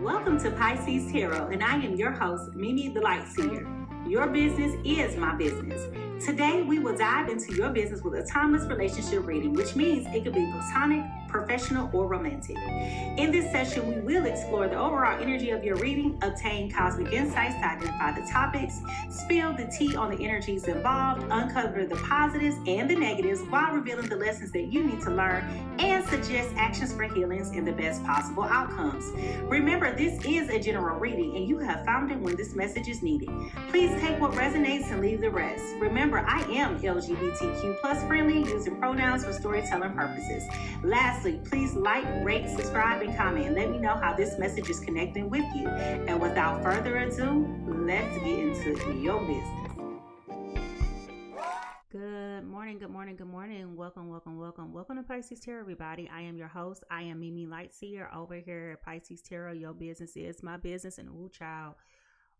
Welcome to Pisces Tarot, and I am your host, Mimi Lightseer. Your business is my business. Today, we will dive into your business with a timeless relationship reading, which means it could be platonic, professional, or romantic. In this session, we will explore the overall energy of your reading, obtain cosmic insights to identify the topics, spill the tea on the energies involved, uncover the positives and the negatives while revealing the lessons that you need to learn, and suggest actions for healings and the best possible outcomes. Remember, this is a general reading, and you have found it when this message is needed. Please take what resonates and leave the rest. Remember, I am LGBTQ plus friendly, using pronouns for storytelling purposes. Lastly, please like, rate, subscribe, and comment. Let me know how this message is connecting with you. And without further ado, let's get into your business. Good morning, good morning, good morning. Welcome to Pisces Tarot, everybody. I am your host. I am Mimi Lightseer over here at Pisces Tarot. Your business is my business, and ooh, child,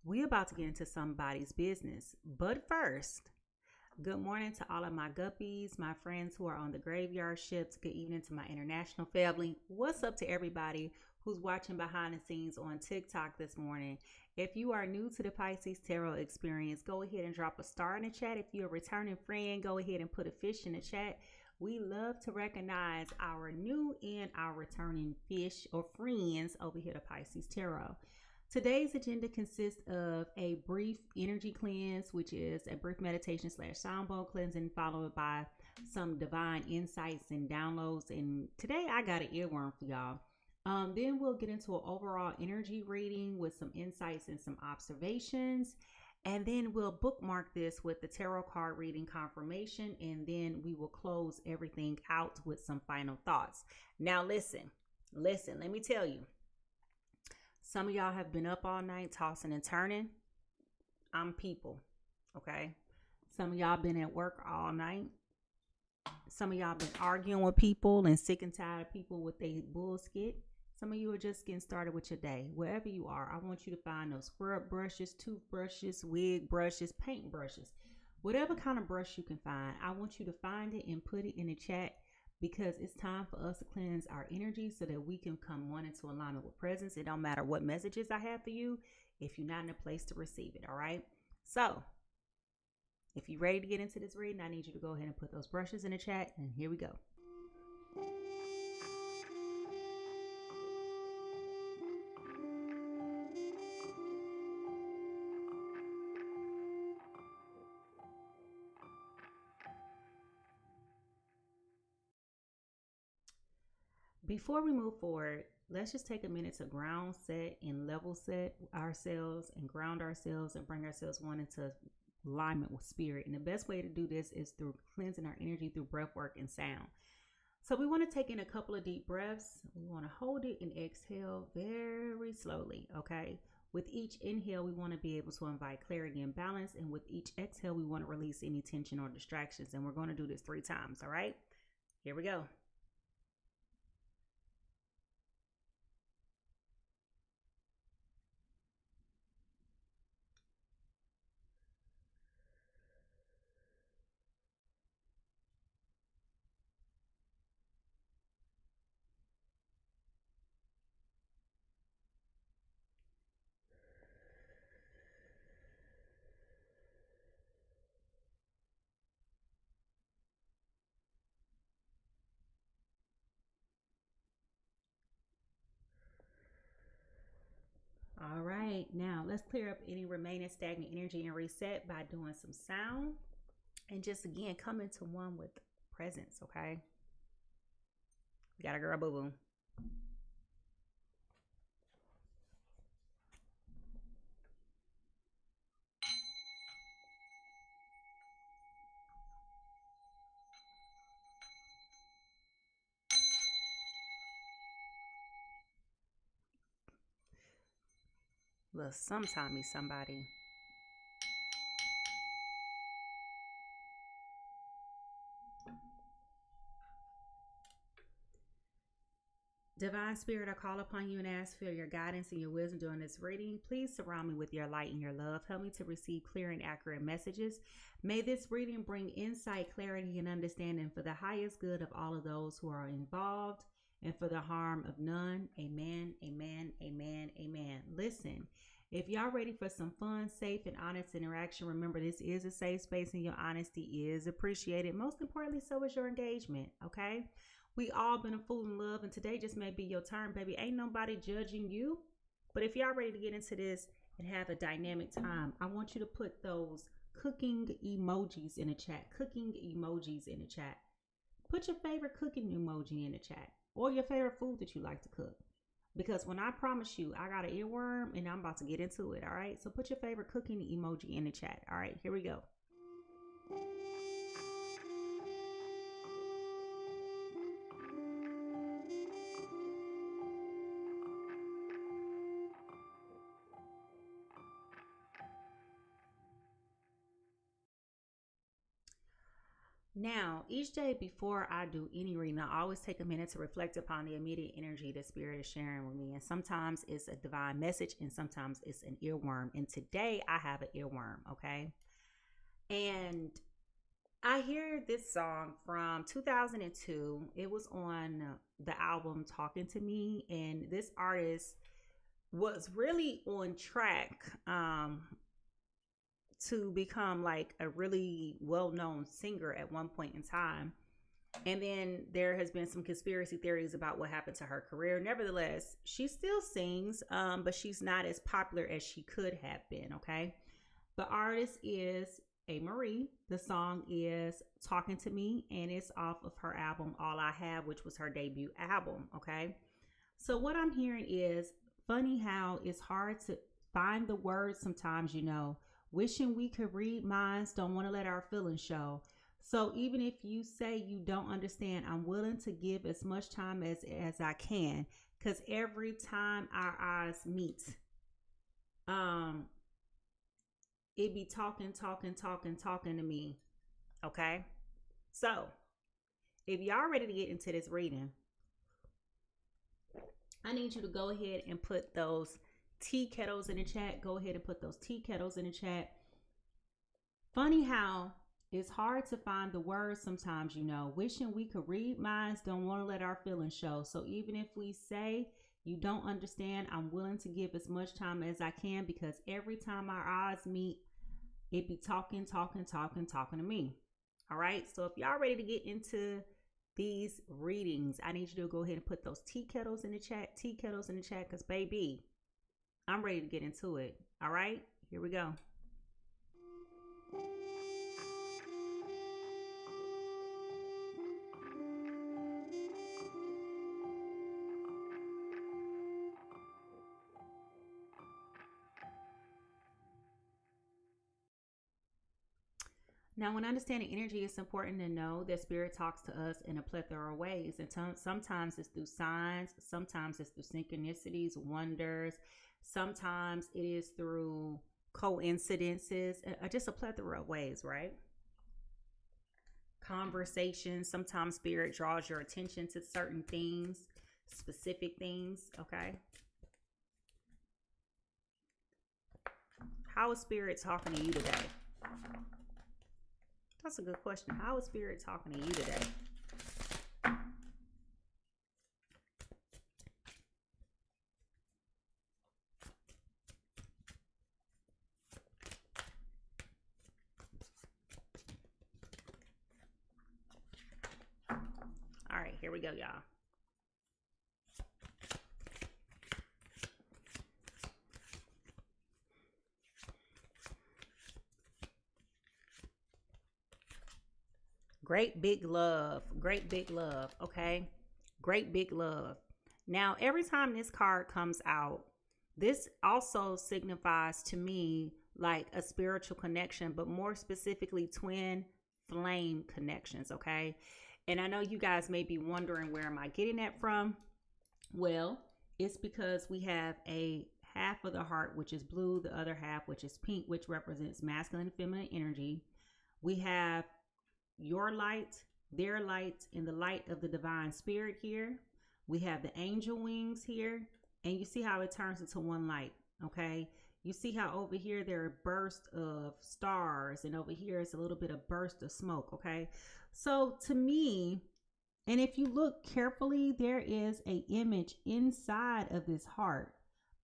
we about to get into somebody's business. But first, good morning to all of my guppies, my friends who are on the graveyard ships. Good evening to my international family. What's up to everybody who's watching behind the scenes on TikTok this morning? If you are new to the Pisces Tarot experience, go ahead and drop a star in the chat. If you're a returning friend, go ahead and put a fish in the chat. We love to recognize our new and our returning fish or friends over here to Pisces Tarot. Today's agenda consists of a brief energy cleanse, which is a brief meditation / soundbowl cleansing, followed by some divine insights and downloads. And today I got an earworm for y'all. Then we'll get into an overall energy reading with some insights and some observations. And then we'll bookmark this with the tarot card reading confirmation. And then we will close everything out with some final thoughts. Now, listen, let me tell you. Some of y'all have been up all night tossing and turning. I'm people, okay? Some of y'all been at work all night. Some of y'all been arguing with people and sick and tired of people with their bullshit. Some of you are just getting started with your day. Wherever you are, I want you to find those scrub brushes, toothbrushes, wig brushes, paint brushes. Whatever kind of brush you can find, I want you to find it and put it in the chat, because it's time for us to cleanse our energy so that we can come one into alignment with presence. It don't matter what messages I have for you if you're not in a place to receive it, all right? So if you're ready to get into this reading, I need you to go ahead and put those brushes in the chat, and here we go. Before we move forward, let's just take a minute to ground set and level set ourselves and ground ourselves and bring ourselves one into alignment with spirit. And the best way to do this is through cleansing our energy through breath work and sound. So we want to take in a couple of deep breaths. We want to hold it and exhale very slowly, okay? With each inhale, we want to be able to invite clarity and balance. And with each exhale, we want to release any tension or distractions. And we're going to do this 3 times, all right? Here we go. All right, now let's clear up any remaining stagnant energy and reset by doing some sound and just again come into one with presence, okay? You got a girl, boo boo. Look, sometime me somebody. Divine Spirit, I call upon you and ask for your guidance and your wisdom during this reading. Please surround me with your light and your love. Help me to receive clear and accurate messages. May this reading bring insight, clarity, and understanding for the highest good of all of those who are involved and for the harm of none. Amen, amen, amen, amen. Listen, if y'all ready for some fun, safe, and honest interaction, remember this is a safe space and your honesty is appreciated. Most importantly, so is your engagement, okay? We all been a fool in love, and today just may be your turn, baby. Ain't nobody judging you. But if y'all ready to get into this and have a dynamic time, I want you to put those cooking emojis in the chat. Cooking emojis in the chat. Put your favorite cooking emoji in the chat, or your favorite food that you like to cook. Because when I promise you, I got an earworm and I'm about to get into it. All right. So put your favorite cooking emoji in the chat. All right. Here we go. Now, each day before I do any reading, I always take a minute to reflect upon the immediate energy that Spirit is sharing with me. And sometimes it's a divine message and sometimes it's an earworm. And today I have an earworm, okay? And I hear this song from 2002. It was on the album Talkin to Me. And this artist was really on track to become like a really well-known singer at one point in time. And then there has been some conspiracy theories about what happened to her career. Nevertheless, she still sings, but she's not as popular as she could have been, okay? The artist is Amerie. The song is Talkin to Me, and it's off of her album All I Have, which was her debut album, okay? So what I'm hearing is, funny how it's hard to find the words sometimes, you know. Wishing we could read minds, don't want to let our feelings show. So even if you say you don't understand, I'm willing to give as much time as I can. Because every time our eyes meet, it be talking to me. Okay? So, if y'all ready to get into this reading, I need you to go ahead and put those tea kettles in the chat. Go ahead and put those tea kettles in the chat. Funny how it's hard to find the words sometimes, you know. Wishing we could read minds, don't want to let our feelings show. So even if we say you don't understand, I'm willing to give as much time as I can, because every time our eyes meet, it be talking to me. All right. So if y'all ready to get into these readings, I need you to go ahead and put those tea kettles in the chat. Tea kettles in the chat, because baby, I'm ready to get into it. All right, here we go. Now, when understanding energy, it's important to know that Spirit talks to us in a plethora of ways. And sometimes it's through signs. Sometimes it's through synchronicities, wonders. Sometimes it is through coincidences, just a plethora of ways, right? Conversations. Sometimes Spirit draws your attention to certain things, specific things, okay? How is Spirit talking to you today? That's a good question. How is Spirit talking to you today? All right, here we go, y'all. Great big love. Great big love. Okay. Great big love. Now, every time this card comes out, this also signifies to me like a spiritual connection, but more specifically twin flame connections. Okay. And I know you guys may be wondering, where am I getting that from? Well, it's because we have a half of the heart, which is blue, the other half, which is pink, which represents masculine and feminine energy. We have your light, their light, and the light of the divine spirit here. We have the angel wings here, and you see how it turns into one light, okay? You see how over here there are bursts of stars, and over here it's a little bit of burst of smoke, okay? So to me, And if you look carefully, there is an image inside of this heart,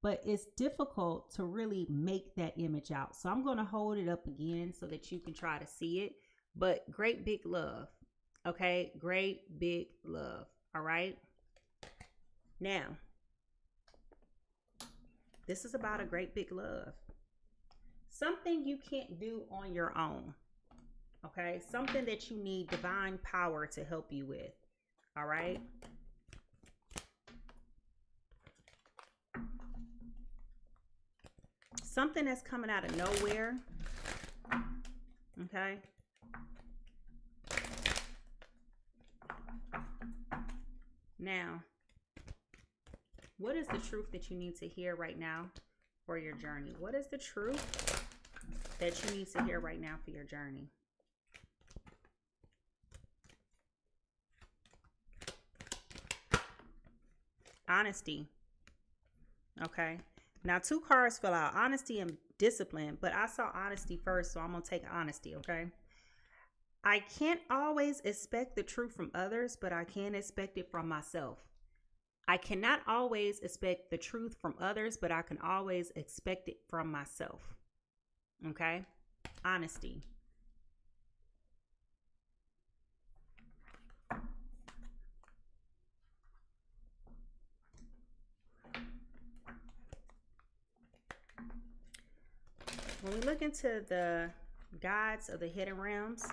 but it's difficult to really make that image out. So I'm going to hold it up again so that you can try to see it. But great big love. Okay, great big love. All right. Now, this is about a great big love. Something you can't do on your own. Okay, something that you need divine power to help you with. All right. Something that's coming out of nowhere. Okay. Now, what is the truth that you need to hear right now for your journey? What is the truth that you need to hear right now for your journey? Honesty. Okay. Now, 2 cards fell out. Honesty and discipline. But I saw honesty first, so I'm going to take honesty, okay? I can't always expect the truth from others, but I can expect it from myself. I cannot always expect the truth from others, but I can always expect it from myself. Okay? Honesty. When we look into the guides of the hidden realms,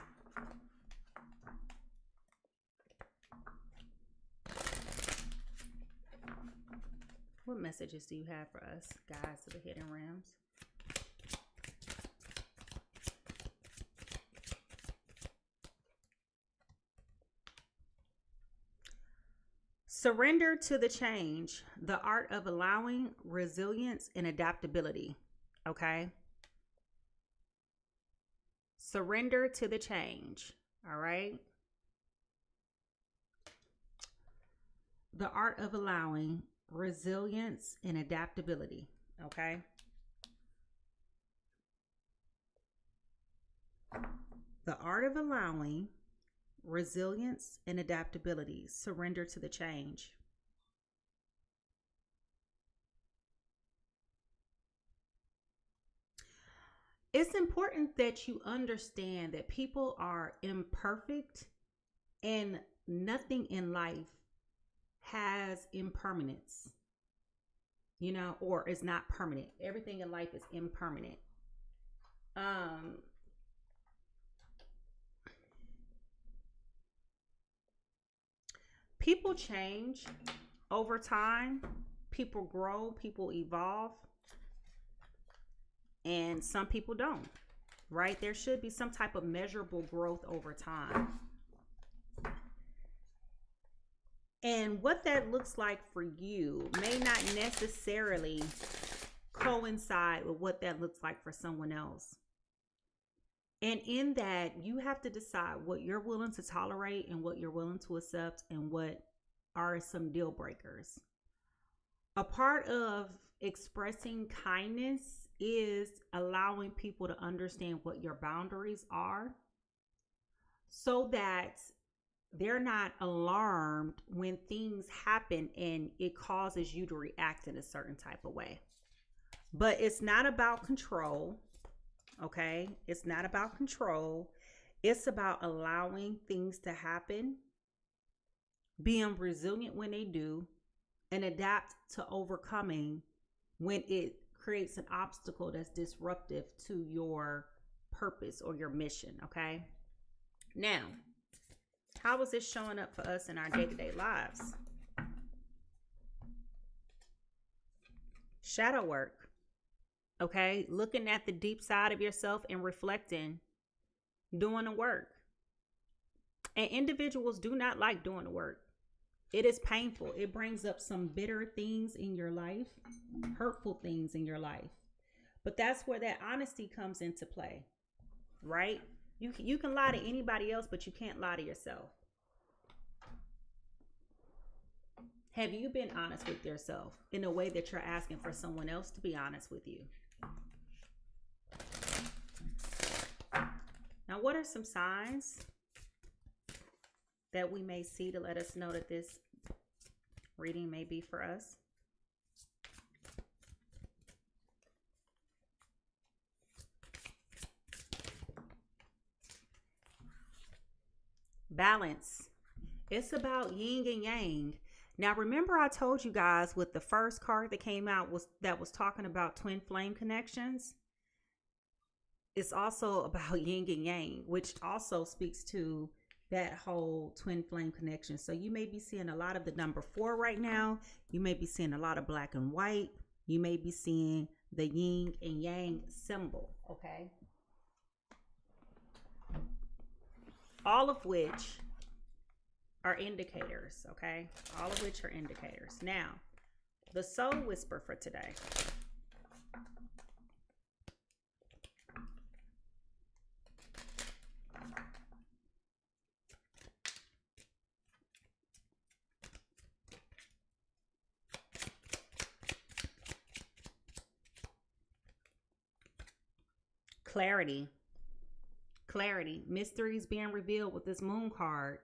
what messages do you have for us, guides of the hidden realms? Surrender to the change, the art of allowing resilience and adaptability. Okay? Surrender to the change. All right? The art of allowing resilience and adaptability. Okay? The art of allowing resilience and adaptability. Surrender to the change. It's important that you understand that people are imperfect and nothing in life has impermanence, you know, or is not permanent. Everything in life is impermanent. People change over time. People grow, people evolve. And some people don't, right? There should be some type of measurable growth over time. And what that looks like for you may not necessarily coincide with what that looks like for someone else. And in that, you have to decide what you're willing to tolerate and what you're willing to accept and what are some deal breakers. A part of expressing kindness is allowing people to understand what your boundaries are so that they're not alarmed when things happen and it causes you to react in a certain type of way. But it's not about control, okay? It's not about control. It's about allowing things to happen, being resilient when they do, and adapt to overcoming when it creates an obstacle that's disruptive to your purpose or your mission, okay? Now, how is this showing up for us in our day-to-day lives? Shadow work, okay? Looking at the deep side of yourself and reflecting, doing the work. And individuals do not like doing the work. It is painful. It brings up some bitter things in your life, hurtful things in your life. But that's where that honesty comes into play, right? You can lie to anybody else, but you can't lie to yourself. Have you been honest with yourself in a way that you're asking for someone else to be honest with you? Now, what are some signs that we may see to let us know that this reading may be for us. Balance. It's about yin and yang. Now, remember I told you guys with the first card that came out was talking about twin flame connections. It's also about yin and yang, which also speaks to that whole twin flame connection. So you may be seeing a lot of the number 4 right now. You may be seeing a lot of black and white. You may be seeing the yin and yang symbol, okay? All of which are indicators, okay? All of which are indicators. Now, the soul whisper for today. Clarity. Clarity. Mysteries being revealed with this moon card.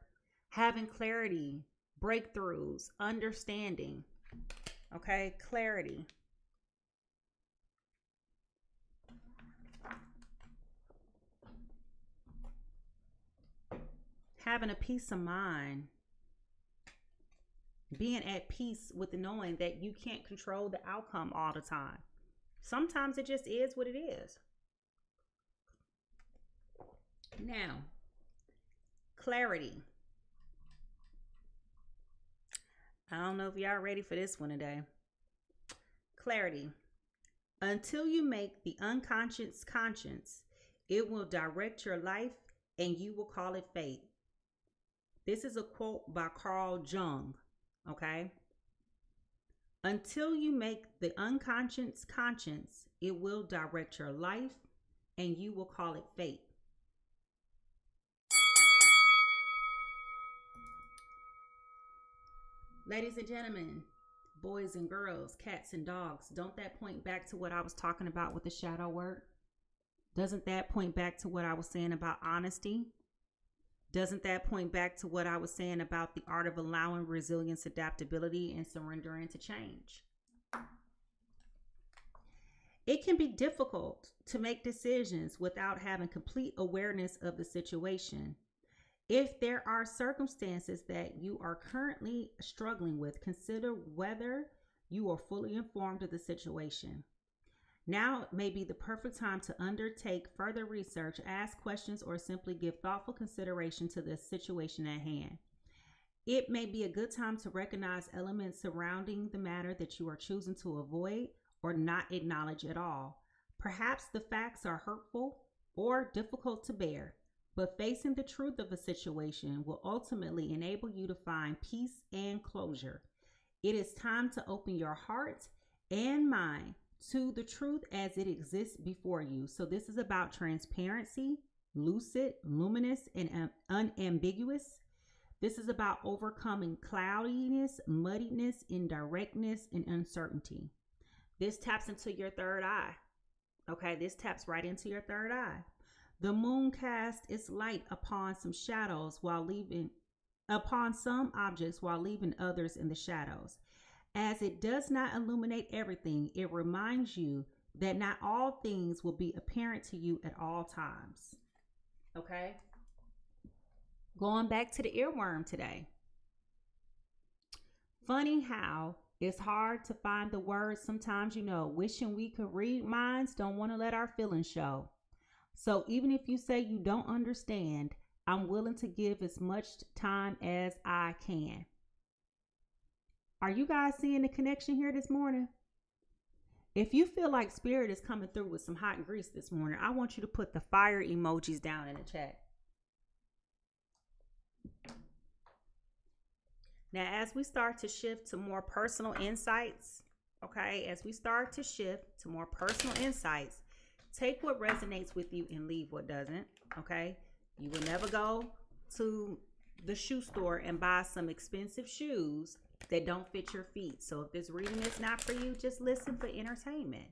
Having clarity, breakthroughs, understanding. Okay, clarity. Having a peace of mind. Being at peace with knowing that you can't control the outcome all the time. Sometimes it just is what it is. Now, clarity. I don't know if y'all ready for this one today. Clarity. Until you make the unconscious conscious, it will direct your life and you will call it fate. This is a quote by Carl Jung, okay? Until you make the unconscious conscious, it will direct your life and you will call it fate. Ladies and gentlemen, boys and girls, cats and dogs, don't that point back to what I was talking about with the shadow work? Doesn't that point back to what I was saying about honesty? Doesn't that point back to what I was saying about the art of allowing resilience, adaptability, and surrendering to change? It can be difficult to make decisions without having complete awareness of the situation. If there are circumstances that you are currently struggling with, consider whether you are fully informed of the situation. Now may be the perfect time to undertake further research, ask questions, or simply give thoughtful consideration to the situation at hand. It may be a good time to recognize elements surrounding the matter that you are choosing to avoid or not acknowledge at all. Perhaps the facts are hurtful or difficult to bear. But facing the truth of a situation will ultimately enable you to find peace and closure. It is time to open your heart and mind to the truth as it exists before you. So this is about transparency, lucid, luminous, and unambiguous. This is about overcoming cloudiness, muddiness, indirectness, and uncertainty. This taps into your third eye. Okay, this taps right into your third eye. The moon casts its light upon some shadows upon some objects while leaving others in the shadows. As it does not illuminate everything, it reminds you that not all things will be apparent to you at all times. Okay? Going back to the earworm today. Funny how it's hard to find the words sometimes, wishing we could read minds, don't want to let our feelings show. So even if you say you don't understand, I'm willing to give as much time as I can. Are you guys seeing the connection here this morning? If you feel like spirit is coming through with some hot grease this morning, I want you to put the fire emojis down in the chat. Now, as we start to shift to more personal insights, take what resonates with you and leave what doesn't, okay? You will never go to the shoe store and buy some expensive shoes that don't fit your feet. So if this reading is not for you, just listen for entertainment,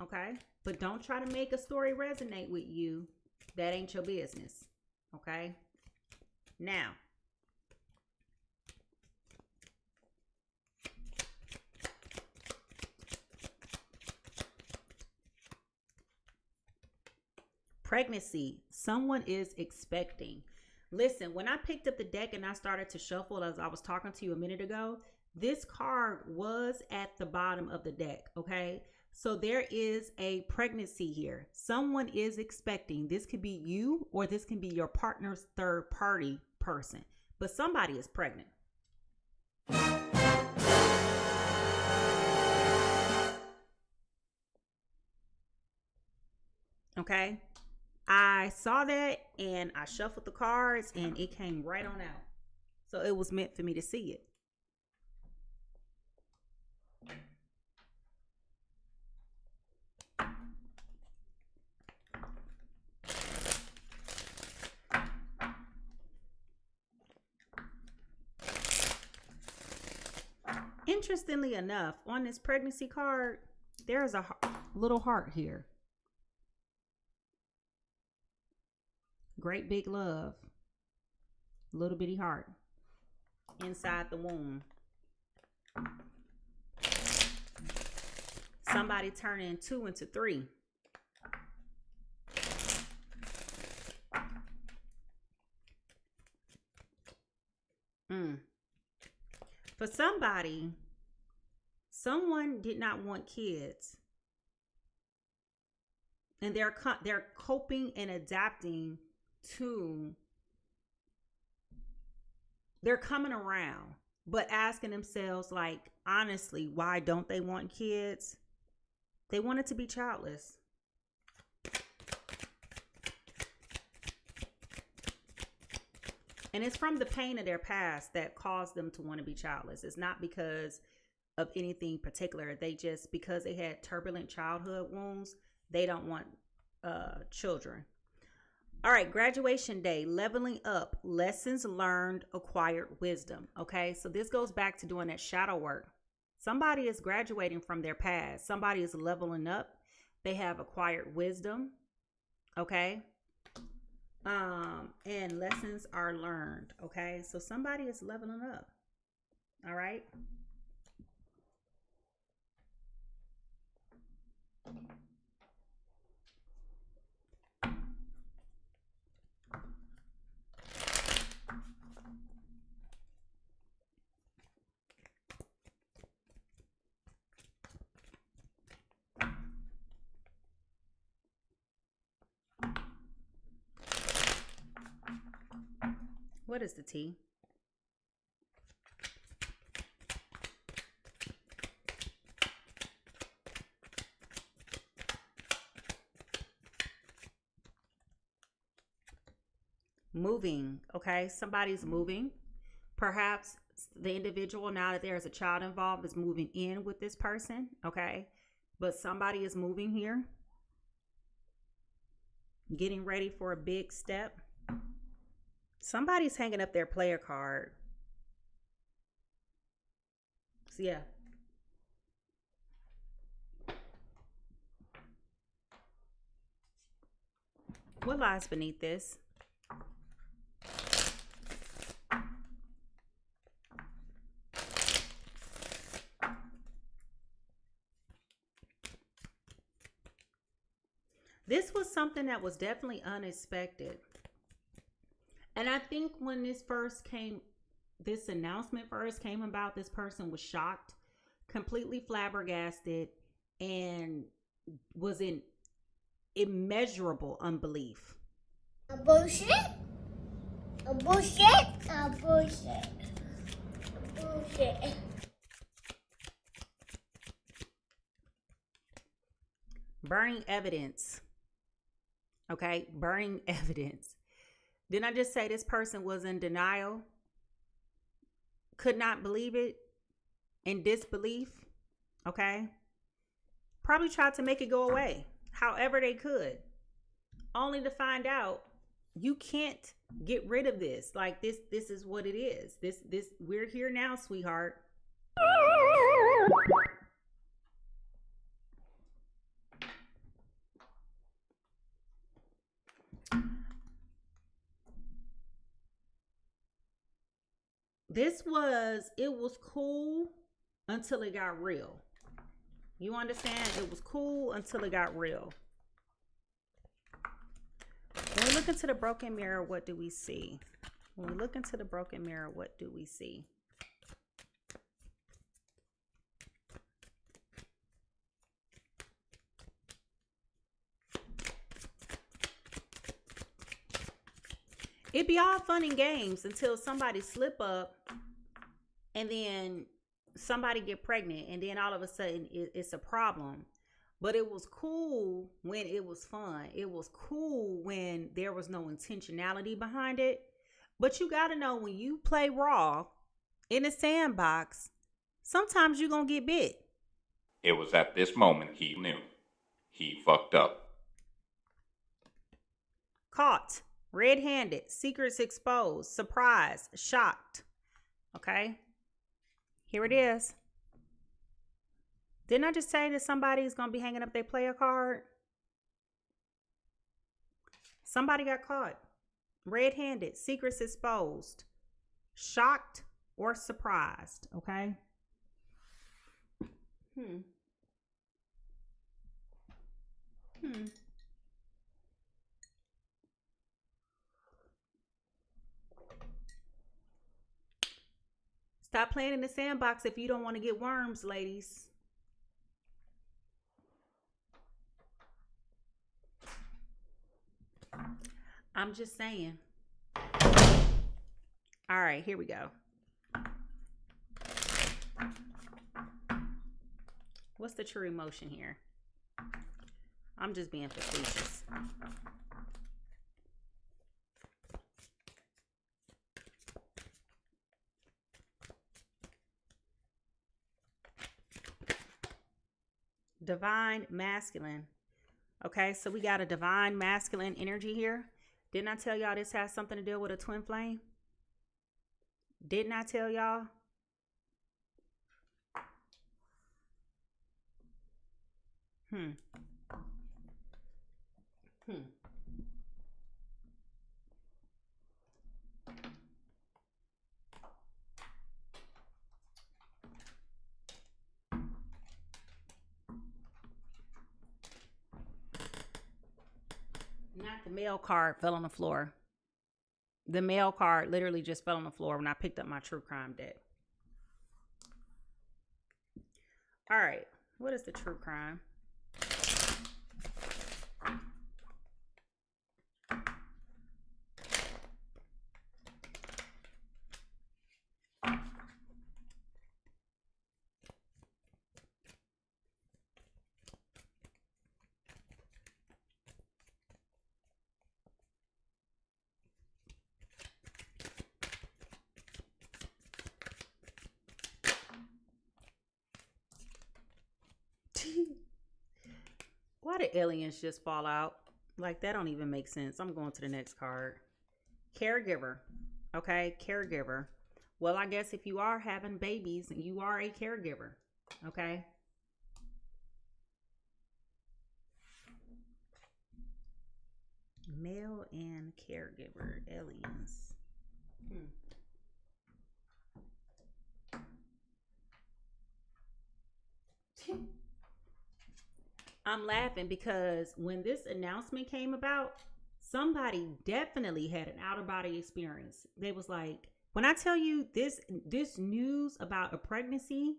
okay? But don't try to make a story resonate with you. That ain't your business, okay? Now, Pregnancy. Someone is expecting. Listen, when I picked up the deck and I started to shuffle, as I was talking to you a minute ago, this card was at the bottom of the deck, okay? So there is a pregnancy here. Someone is expecting. This could be you, or this can be your partner's third party person, but somebody is pregnant. Okay, I saw that and I shuffled the cards and it came right on out. So it was meant for me to see it. Interestingly enough, on this pregnancy card, there's a little heart here. Great big love. Little bitty heart inside the womb. Somebody turning 2 into 3. For somebody, someone did not want kids. And they're coping and adapting to, they're coming around, but asking themselves, like, honestly, why don't they want kids? They wanted to be childless. And it's from the pain of their past that caused them to want to be childless. It's not because of anything particular. They just, because they had turbulent childhood wounds, they don't want children. All right, graduation day, leveling up, lessons learned, acquired wisdom. Okay, so this goes back to doing that shadow work. Somebody is graduating from their past. Somebody is leveling up. They have acquired wisdom. Okay. And lessons are learned. Okay, so somebody is leveling up. All right. What is the T? Moving. Okay, somebody's moving. Perhaps the individual, now that there's a child involved, is moving in with this person. Okay, but somebody is moving here, getting ready for a big step. Somebody's hanging up their player card. So yeah. What lies beneath this? This was something that was definitely unexpected. And I think when this announcement first came about, this person was shocked, completely flabbergasted, and was in immeasurable unbelief. A bullshit? A bullshit? A bullshit. A bullshit. Burning evidence. Okay, burning evidence. Didn't I just say this person was in denial? Could not believe it, in disbelief. Okay, probably tried to make it go away however they could, only to find out you can't get rid of this. Like, this is what it is. This we're here now, sweetheart. It was cool until it got real. You understand? It was cool until it got real. When we look into the broken mirror, what do we see? When we look into the broken mirror, what do we see? It be all fun and games until somebody slip up and then somebody get pregnant and then all of a sudden it's a problem. But it was cool when it was fun. It was cool when there was no intentionality behind it. But you got to know when you play raw in a sandbox, sometimes you're going to get bit. It was at this moment he knew. He fucked up. Caught, red-handed, secrets exposed, surprised, shocked. Okay? Here it is. Didn't I just say that somebody's going to be hanging up their player card? Somebody got caught. Red-handed, secrets exposed, shocked or surprised. Okay? Stop playing in the sandbox if you don't want to get worms, ladies. I'm just saying. All right, here we go. What's the true emotion here? I'm just being facetious. Divine masculine. Okay, so we got a divine masculine energy here. Didn't I tell y'all this has something to do with a twin flame? Didn't I tell y'all? Not the male card fell on the floor. The male card literally just fell on the floor when I picked up my true crime deck. All right. What is the true crime? Why did aliens just fall out? Like, that don't even make sense. I'm going to the next card. Caregiver. Okay, caregiver. Well, I guess if you are having babies, you are a caregiver. Okay. Male and caregiver. Aliens. I'm laughing because when this announcement came about, somebody definitely had an out-of-body experience. They was like, when I tell you this news about a pregnancy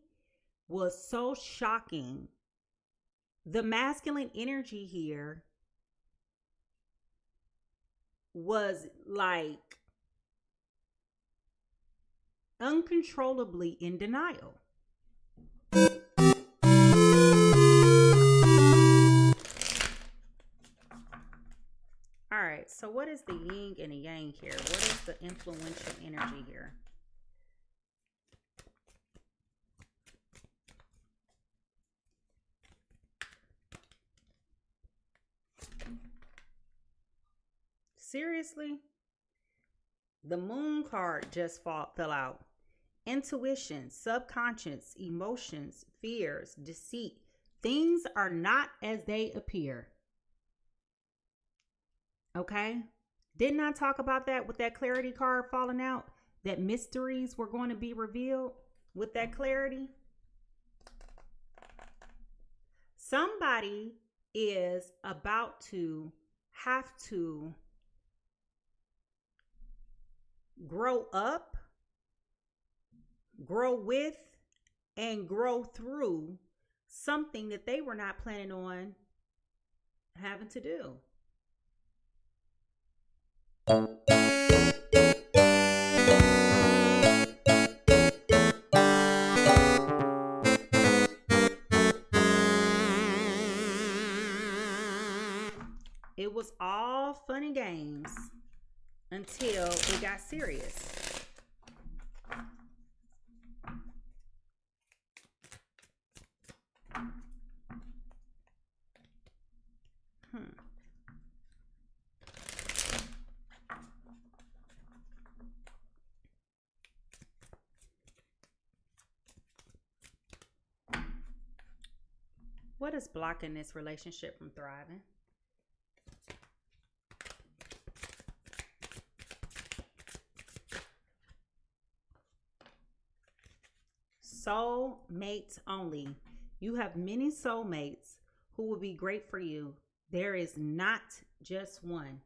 was so shocking. The masculine energy here was like uncontrollably in denial. All right, so what is the yin and the yang here? What is the influential energy here? Seriously? The moon card just fell out. Intuition, subconscious, emotions, fears, deceit. Things are not as they appear. Okay? Didn't I talk about that with that clarity card falling out? That mysteries were going to be revealed with that clarity? Somebody is about to have to grow up, grow with, and grow through something that they were not planning on having to do. It was all fun and games until it got serious. What is blocking this relationship from thriving? Soulmates only. You have many soulmates who will be great for you. There is not just one.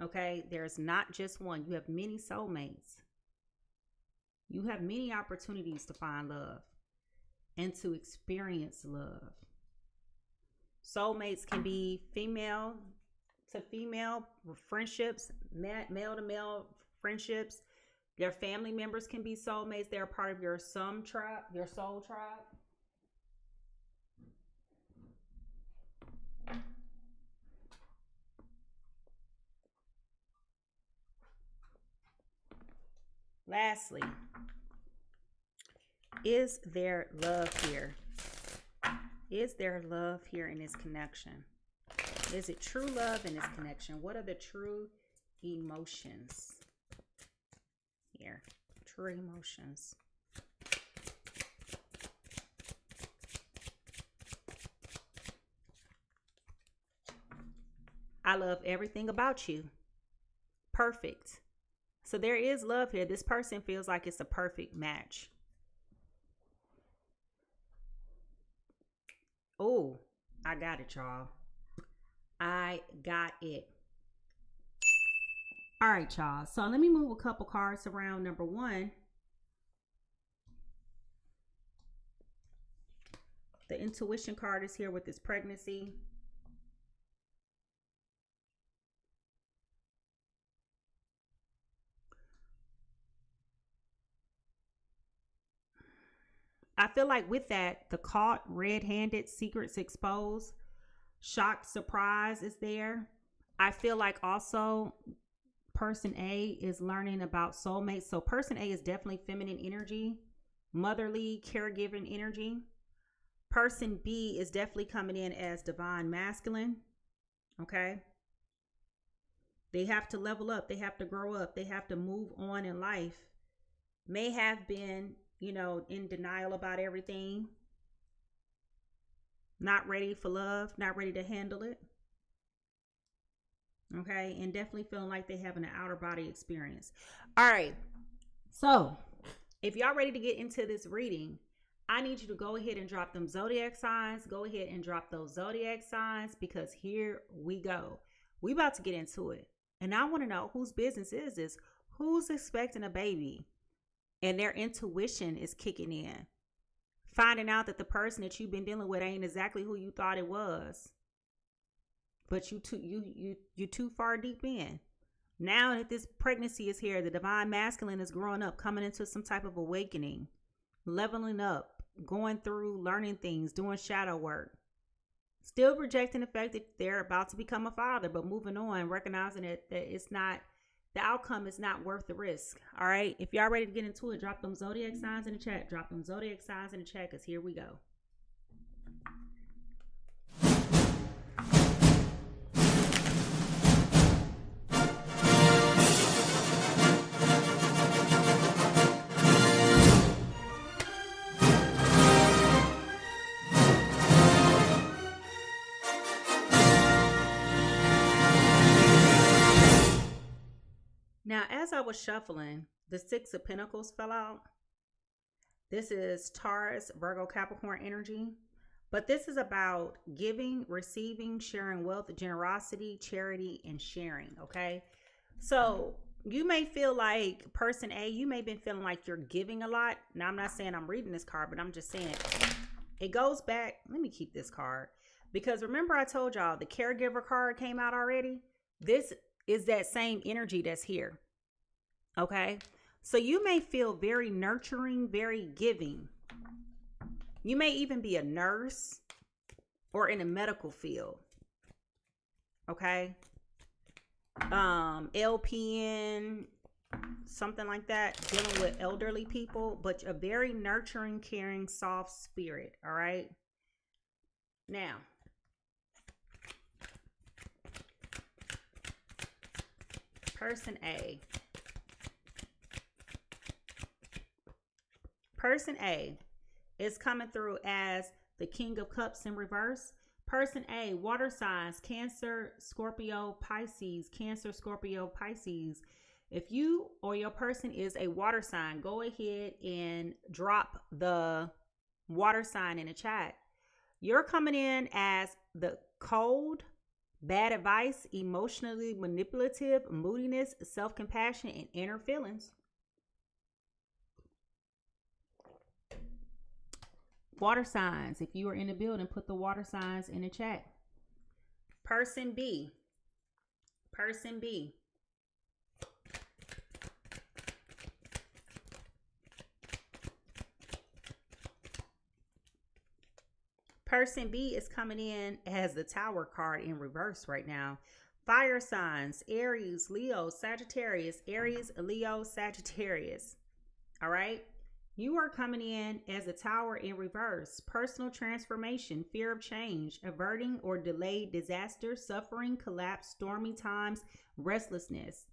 Okay? There's not just one. You have many soulmates. You have many opportunities to find love and to experience love. Soulmates can be female to female friendships, male to male friendships. Your family members can be soulmates. They're part of your soul tribe. Lastly, is there love here? Is there love here in this connection? Is it true love in this connection? What are the true emotions here? True emotions. I love everything about you. Perfect. So there is love here. This person feels like it's a perfect match. Oh, I got it, y'all. I got it. All right, y'all. So let me move a couple cards around. Number one, the intuition card is here with this pregnancy. I feel like with that, the caught, red-handed, secrets exposed, shocked, surprise is there. I feel like also person A is learning about soulmates. So person A is definitely feminine energy, motherly, caregiving energy. Person B is definitely coming in as divine masculine. Okay. They have to level up. They have to grow up. They have to move on in life. May have been, in denial about everything. Not ready for love. Not ready to handle it. Okay. And definitely feeling like they're having an outer body experience. All right. So if y'all ready to get into this reading, I need you to go ahead and drop them zodiac signs. Go ahead and drop those zodiac signs, because here we go. We about to get into it. And I want to know, whose business is this? Who's expecting a baby? And their intuition is kicking in. Finding out that the person that you've been dealing with ain't exactly who you thought it was. But you too far deep in. Now that this pregnancy is here, the divine masculine is growing up, coming into some type of awakening, leveling up, going through, learning things, doing shadow work. Still rejecting the fact that they're about to become a father, but moving on, recognizing that it's not, the outcome is not worth the risk. All right. If y'all ready to get into it, drop them zodiac signs in the chat. Drop them zodiac signs in the chat, because here we go. Now, as I was shuffling, the Six of Pentacles fell out. This is Taurus, Virgo, Capricorn energy. But this is about giving, receiving, sharing wealth, generosity, charity, and sharing. Okay. So you may feel like person A, you may have been feeling like you're giving a lot. Now, I'm not saying I'm reading this card, but I'm just saying it goes back. Let me keep this card because remember I told y'all the caregiver card came out already. This is that same energy that's here. Okay. So you may feel very nurturing, very giving. You may even be a nurse or in a medical field. Okay. LPN, something like that, dealing with elderly people, but a very nurturing, caring, soft spirit. All right. Now, person A. Person A is coming through as the King of Cups in reverse. Person A, water signs, Cancer, Scorpio, Pisces, Cancer, Scorpio, Pisces. If you or your person is a water sign, go ahead and drop the water sign in the chat. You're coming in as the cold, bad advice, emotionally manipulative, moodiness, self-compassion, and inner feelings. Water signs. If you are in the building, put the water signs in the chat. Person B. Person B. Person B is coming in as the Tower card in reverse right now. Fire signs. Aries, Leo, Sagittarius. Aries, Leo, Sagittarius. All right. You are coming in as a Tower in reverse. Personal transformation, fear of change, averting or delayed disaster, suffering, collapse, stormy times, restlessness.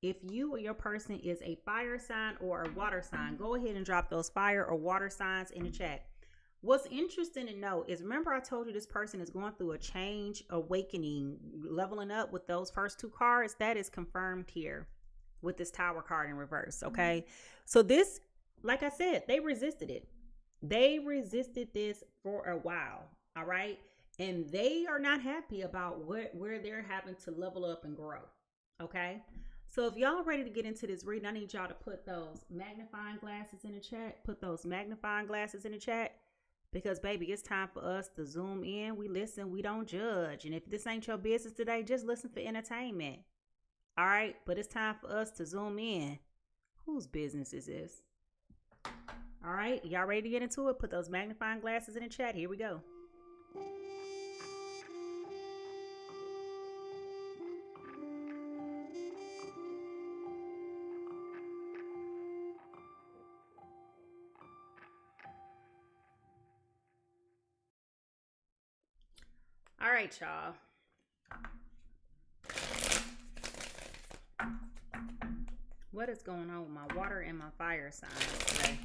If you or your person is a fire sign or a water sign, go ahead and drop those fire or water signs in the chat. What's interesting to note is, remember I told you this person is going through a change, awakening, leveling up with those first two cards. That is confirmed here with this Tower card in reverse, okay? So this, like I said, they resisted it. They resisted this for a while, all right? And they are not happy about where they're having to level up and grow, okay? So if y'all ready to get into this reading, I need y'all to put those magnifying glasses in the chat. Put those magnifying glasses in the chat because, baby, it's time for us to zoom in. We listen, we don't judge. And if this ain't your business today, just listen for entertainment, all right? But it's time for us to zoom in. Whose business is this? All right, y'all ready to get into it? Put those magnifying glasses in the chat. Here we go. All right, y'all. What is going on with my water and my fire signs today?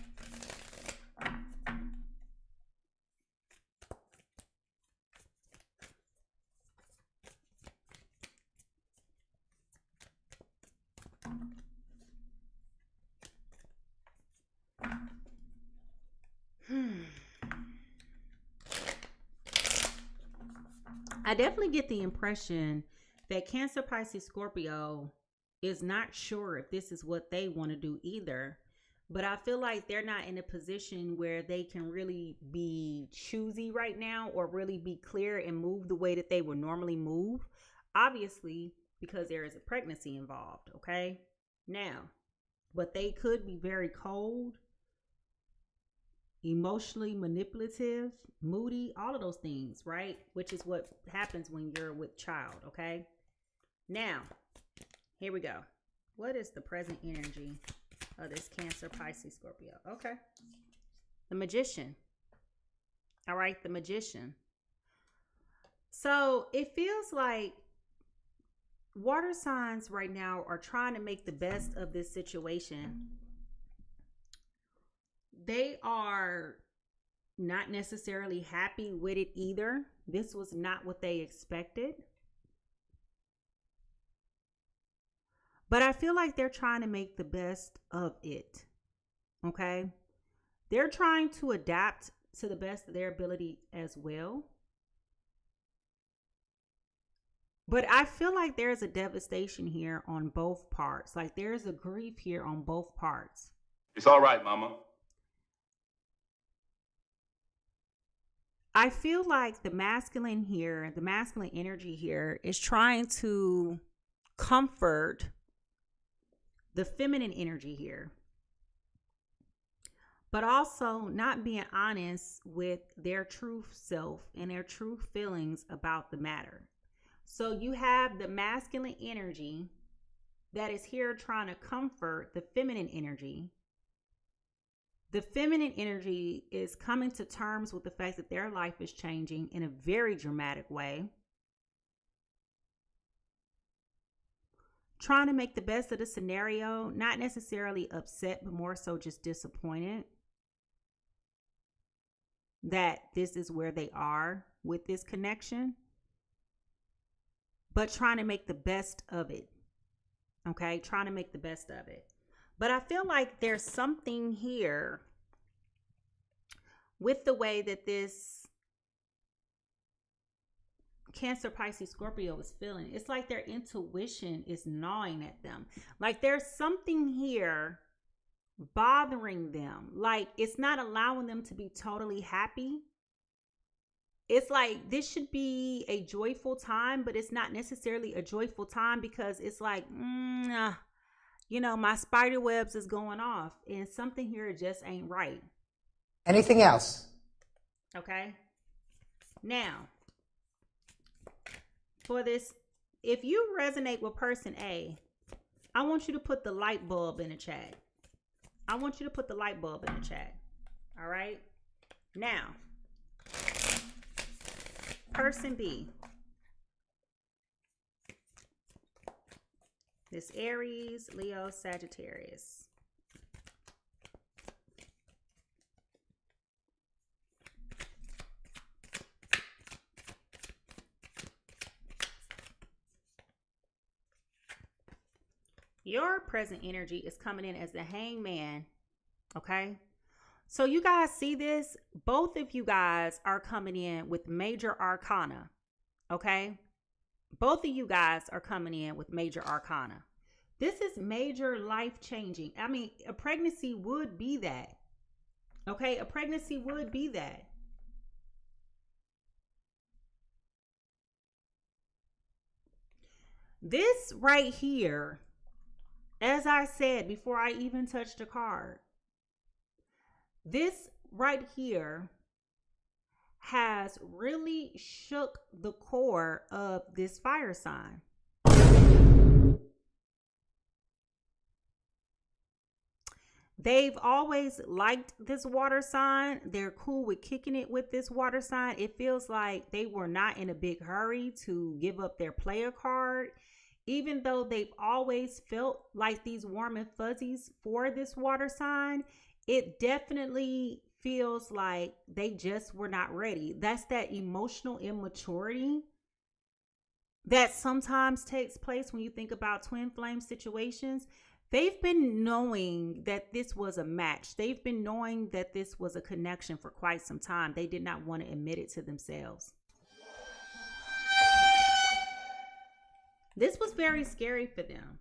I definitely get the impression that Cancer, Pisces, Scorpio is not sure if this is what they want to do either. But I feel like they're not in a position where they can really be choosy right now or really be clear and move the way that they would normally move. Obviously, because there is a pregnancy involved, okay? Now, but they could be very cold, emotionally manipulative, moody, all of those things, right? Which is what happens when you're with child, okay? Now, here we go. What is the present energy of this Cancer, Pisces, Scorpio? Okay. The Magician. All right, the Magician. So it feels like water signs right now are trying to make the best of this situation. They are not necessarily happy with it either. This was not what they expected. But I feel like they're trying to make the best of it. Okay? They're trying to adapt to the best of their ability as well. But I feel like there's a devastation here on both parts. Like there's a grief here on both parts. It's all right, Mama. I feel like the masculine here, the masculine energy here is trying to comfort the feminine energy here, but also not being honest with their true self and their true feelings about the matter. So you have the masculine energy that is here trying to comfort the feminine energy. The feminine energy is coming to terms with the fact that their life is changing in a very dramatic way. Trying to make the best of the scenario, not necessarily upset, but more so just disappointed that this is where they are with this connection, but trying to make the best of it. Okay, trying to make the best of it. But I feel like there's something here with the way that this Cancer, Pisces, Scorpio is feeling. It's like their intuition is gnawing at them. Like there's something here bothering them. Like it's not allowing them to be totally happy. It's like this should be a joyful time, but it's not necessarily a joyful time because it's like, you know, my spider webs is going off and something here just ain't right. Anything else? Okay. Now, for this, if you resonate with person A, I want you to put the light bulb in the chat. I want you to put the light bulb in the chat. All right. Now, person B. This Aries, Leo, Sagittarius. Your present energy is coming in as the Hangman. Okay. So you guys see this? Both of you guys are coming in with major arcana. Okay. Both of you guys are coming in with major arcana. This is major life changing. I mean, a pregnancy would be that. Okay. A pregnancy would be that. This right here, as I said before I even touched the card, this right here has really shook the core of this fire sign. They've always liked this water sign. They're cool with kicking it with this water sign. It feels like they were not in a big hurry to give up their player card. Even though they've always felt like these warm and fuzzies for this water sign, it definitely feels like they just were not ready. That's that emotional immaturity that sometimes takes place when you think about twin flame situations. They've been knowing that this was a match. They've been knowing that this was a connection for quite some time. They did not want to admit it to themselves. This was very scary for them.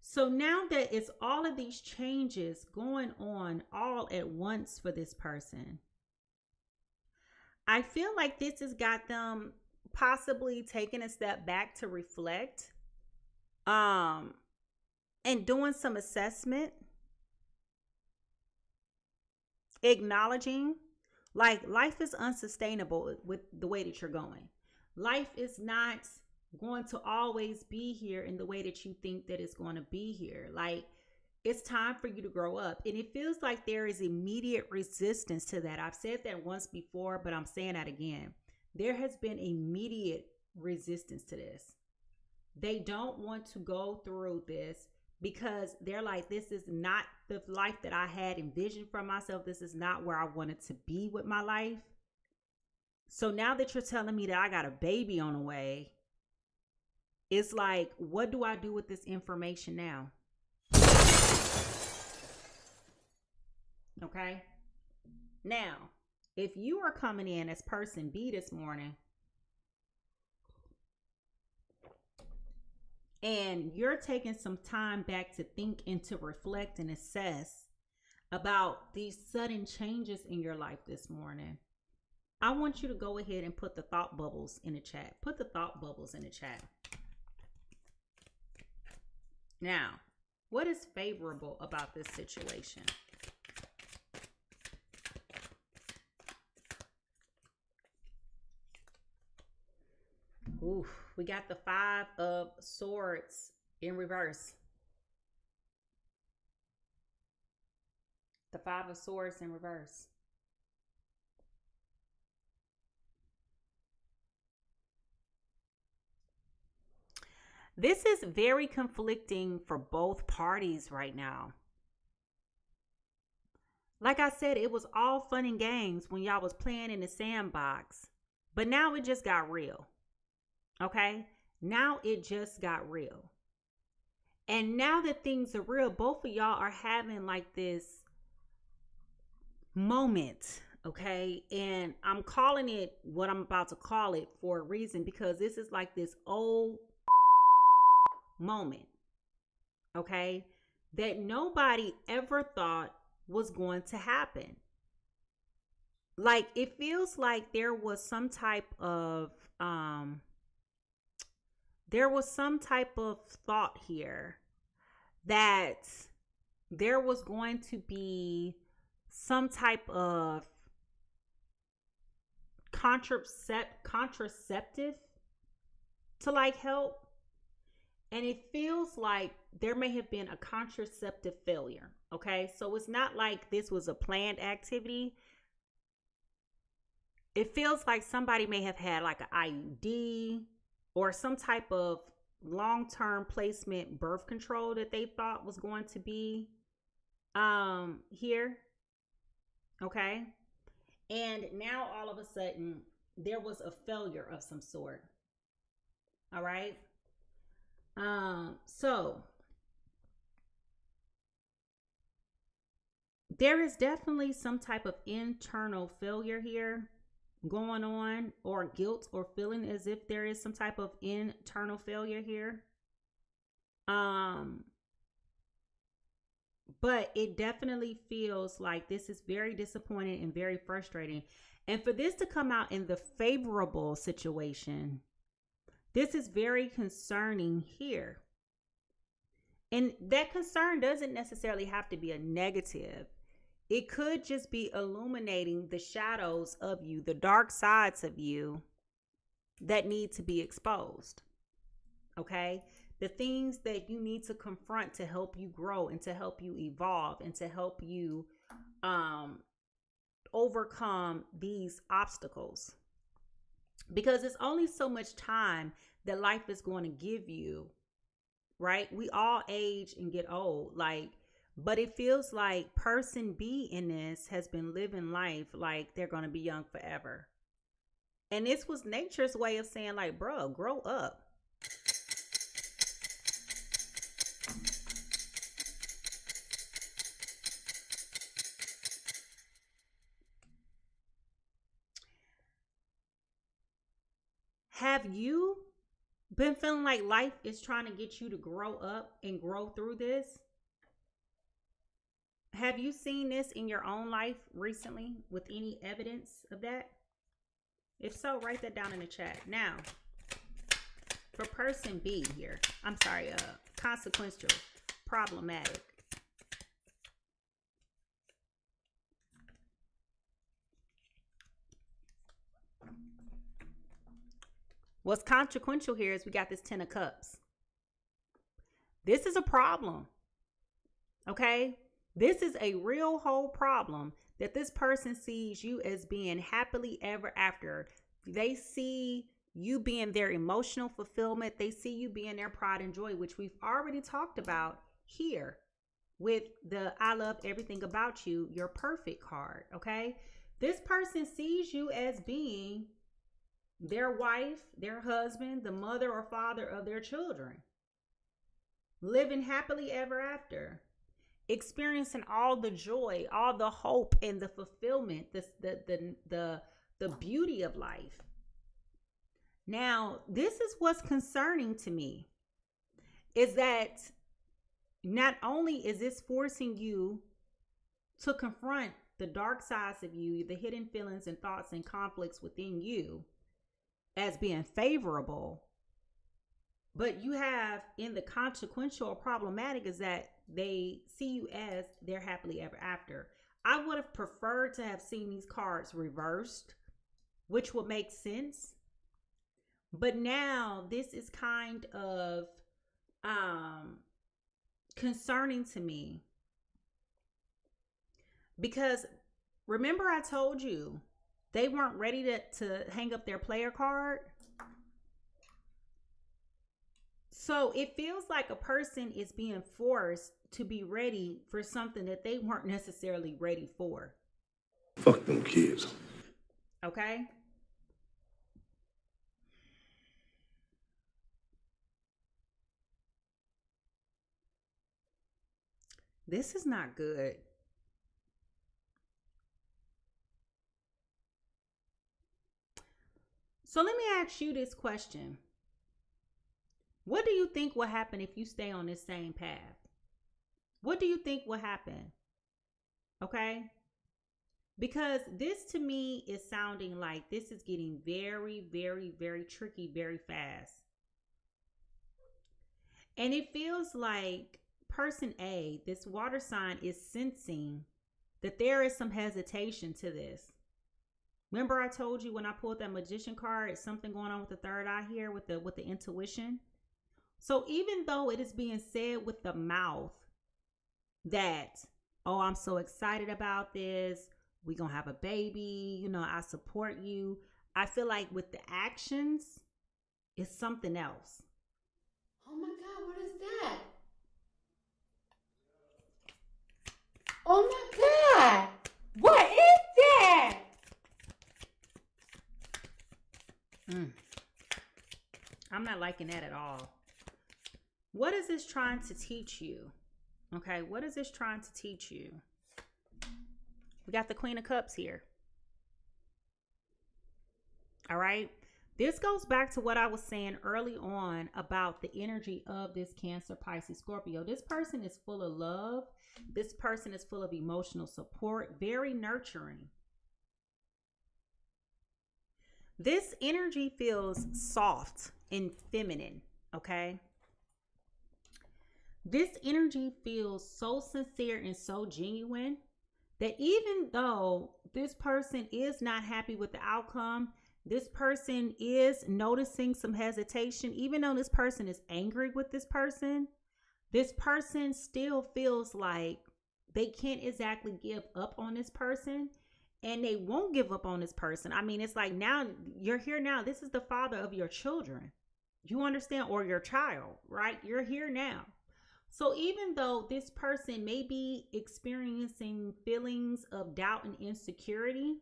So now that it's all of these changes going on all at once for this person, I feel like this has got them possibly taking a step back to reflect, and doing some assessment, acknowledging like life is unsustainable with the way that you're going. Life is not going to always be here in the way that you think that it's going to be here. Like it's time for you to grow up. And it feels like there is immediate resistance to that. I've said that once before, but I'm saying that again. There has been immediate resistance to this. They don't want to go through this because they're like, this is not the life that I had envisioned for myself. This is not where I wanted to be with my life. So now that you're telling me that I got a baby on the way, it's like, what do I do with this information now? Okay. Now, if you are coming in as person B this morning, And you're taking some time back to think and to reflect and assess about these sudden changes in your life this morning. I want you to go ahead and put the thought bubbles in the chat. Put the thought bubbles in the chat. Now, what is favorable about this situation? Ooh, we got the 5 of Swords in reverse. The 5 of Swords in reverse. This is very conflicting for both parties right now. Like I said, it was all fun and games when y'all was playing in the sandbox, but now it just got real. Okay? Now it just got real. And now that things are real, both of y'all are having like this moment, okay? And I'm calling it what I'm about to call it for a reason, because this is like this old moment, okay, that nobody ever thought was going to happen. Like, it feels like there was some type of thought here that there was going to be some type of contraceptive to like help. And it feels like there may have been a contraceptive failure. Okay. So it's not like this was a planned activity. It feels like somebody may have had like an IUD or some type of long-term placement birth control that they thought was going to be here. Okay. And now all of a sudden there was a failure of some sort. All right. So there is definitely some type of internal failure here going on, or guilt, or feeling as if there is some type of internal failure here. But it definitely feels like this is very disappointing and very frustrating. And for this to come out in the favorable situation, this is very concerning here. And that concern doesn't necessarily have to be a negative. It could just be illuminating the shadows of you, the dark sides of you that need to be exposed. Okay? The things that you need to confront to help you grow and to help you evolve and to help you overcome these obstacles. Because it's only so much time that life is going to give you, right? We all age and get old, but it feels like person B in this has been living life like they're going to be young forever. And this was nature's way of saying, like, bro, grow up. Have you been feeling like life is trying to get you to grow up and grow through this? Have you seen this in your own life recently with any evidence of that? If so, write that down in the chat. Now, for person B here, consequential, problematic. What's consequential here is we got this 10 of Cups. This is a problem. Okay? This is a real whole problem that this person sees you as being happily ever after. They see you being their emotional fulfillment. They see you being their pride and joy, which we've already talked about here with the I love everything about you, your perfect card. Okay? This person sees you as being their wife, their husband, the mother or father of their children, living happily ever after, experiencing all the joy, all the hope and the fulfillment, the beauty of life. Now, this is what's concerning to me. is that not only is this forcing you to confront the dark sides of you, the hidden feelings and thoughts and conflicts within you as being favorable, but you have in the consequential or problematic is that they see you as their happily ever after. I would have preferred to have seen these cards reversed, which would make sense. But now this is kind of concerning to me, because remember I told you they weren't ready to hang up their player card. So it feels like a person is being forced to be ready for something that they weren't necessarily ready for. Fuck them kids. Okay? This is not good. So let me ask you this question. What do you think will happen if you stay on this same path? What do you think will happen? Okay? Because this to me is sounding like this is getting very, very, very tricky very fast. And it feels like person A, this water sign, is sensing that there is some hesitation to this. Remember I told you when I pulled that magician card, it's something going on with the third eye here with the intuition. So even though it is being said with the mouth that, oh, I'm so excited about this, we're going to have a baby, you know, I support you, I feel like with the actions, it's something else. Oh my God, what is that? Oh my God, what is that? I'm not liking that at all. What is this trying to teach you? Okay, what is this trying to teach you? We got the Queen of Cups here. All right. This goes back to what I was saying early on about the energy of this Cancer, Pisces, Scorpio. This person is full of love. This person is full of emotional support, very nurturing. This energy feels soft and feminine, okay? This energy feels so sincere and so genuine that even though this person is not happy with the outcome, this person is noticing some hesitation. Even though this person is angry with this person still feels like they can't exactly give up on this person, and they won't give up on this person. I mean, it's like, now you're here now. This is the father of your children. You understand? Or your child, right? You're here now. So even though this person may be experiencing feelings of doubt and insecurity,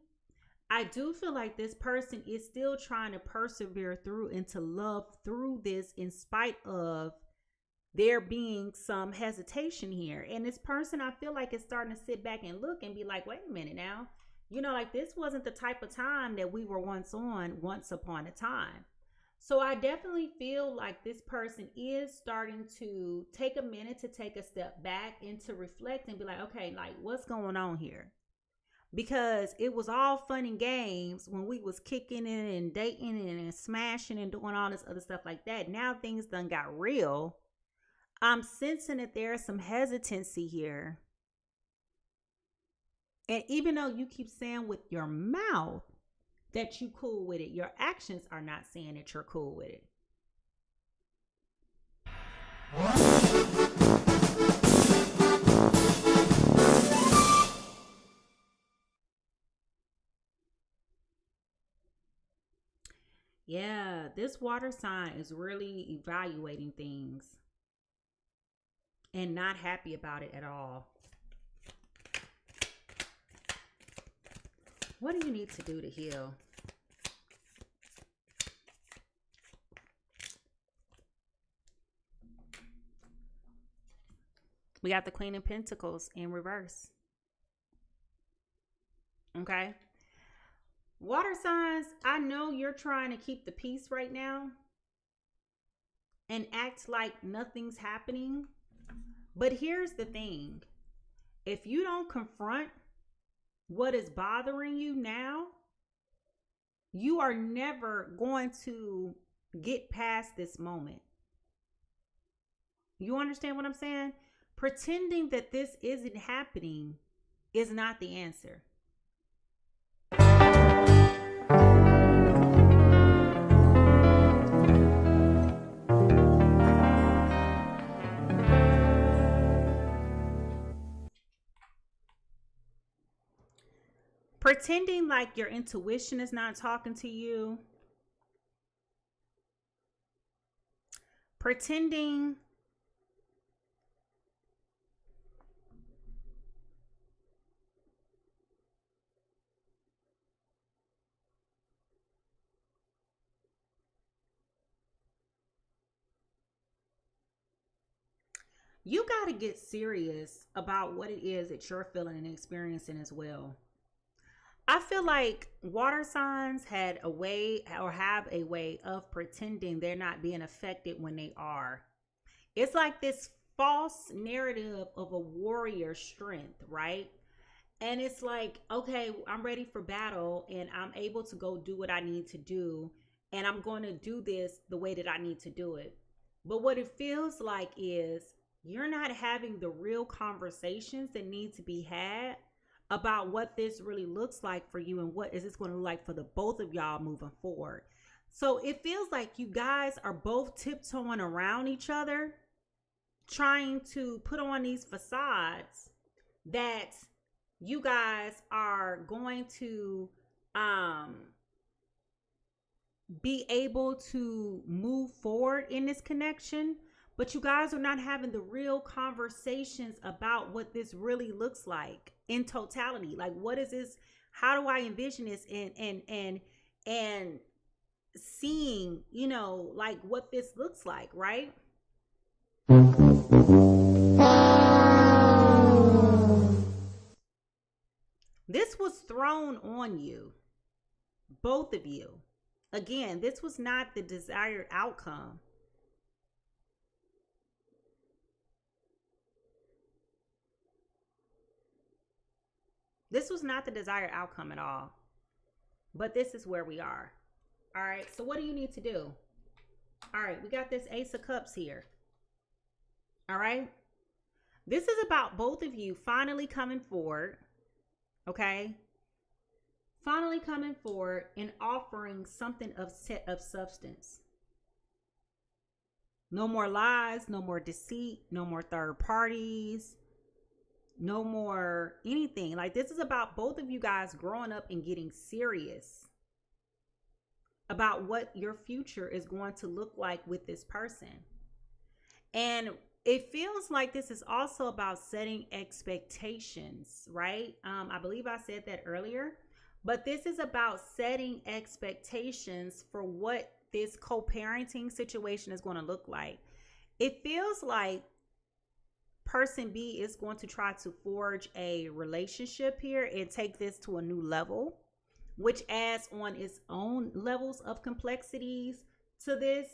I do feel like this person is still trying to persevere through and to love through this in spite of there being some hesitation here. And this person, I feel like, is starting to sit back and look and be like, wait a minute now. You know, like, this wasn't the type of time that we were once upon a time. So I definitely feel like this person is starting to take a minute to take a step back and to reflect and be like, okay, like, what's going on here? Because it was all fun and games when we was kicking it and dating and smashing and doing all this other stuff like that. Now things done got real. I'm sensing that there's some hesitancy here. And even though you keep saying with your mouth that you cool with it, your actions are not saying that you're cool with it. Yeah, this water sign is really evaluating things and not happy about it at all. What do you need to do to heal? We got the Queen of Pentacles in reverse. Okay. Water signs, I know you're trying to keep the peace right now. and act like nothing's happening. But here's the thing. If you don't confront what is bothering you now, you are never going to get past this moment. You understand what I'm saying? Pretending that this isn't happening is not the answer. Pretending like your intuition is not talking to you. Pretending you got to get serious about what it is that you're feeling and experiencing as well. I feel like water signs had a way or have a way of pretending they're not being affected when they are. It's like this false narrative of a warrior strength, right? And it's like, okay, I'm ready for battle and I'm able to go do what I need to do. And I'm going to do this the way that I need to do it. But what it feels like is you're not having the real conversations that need to be had about what this really looks like for you and what is this going to look like for the both of y'all moving forward. So it feels like you guys are both tiptoeing around each other, trying to put on these facades that you guys are going to be able to move forward in this connection. But you guys are not having the real conversations about what this really looks like in totality. Like, what is this? How do I envision this? And seeing, you know, like what this looks like, right? This was thrown on you, both of you. Again, this was not the desired outcome. This was not the desired outcome at all. But this is where we are. All right. So what do you need to do? All right. We got this Ace of Cups here. All right. This is about both of you finally coming forward. Okay. Finally coming forward and offering something of substance. No more lies. No more deceit. No more third parties. No more anything. Like, this is about both of you guys growing up and getting serious about what your future is going to look like with this person. And it feels like this is also about setting expectations, right? I believe I said that earlier, but this is about setting expectations for what this co-parenting situation is going to look like. It feels like person B is going to try to forge a relationship here and take this to a new level, which adds on its own levels of complexities to this,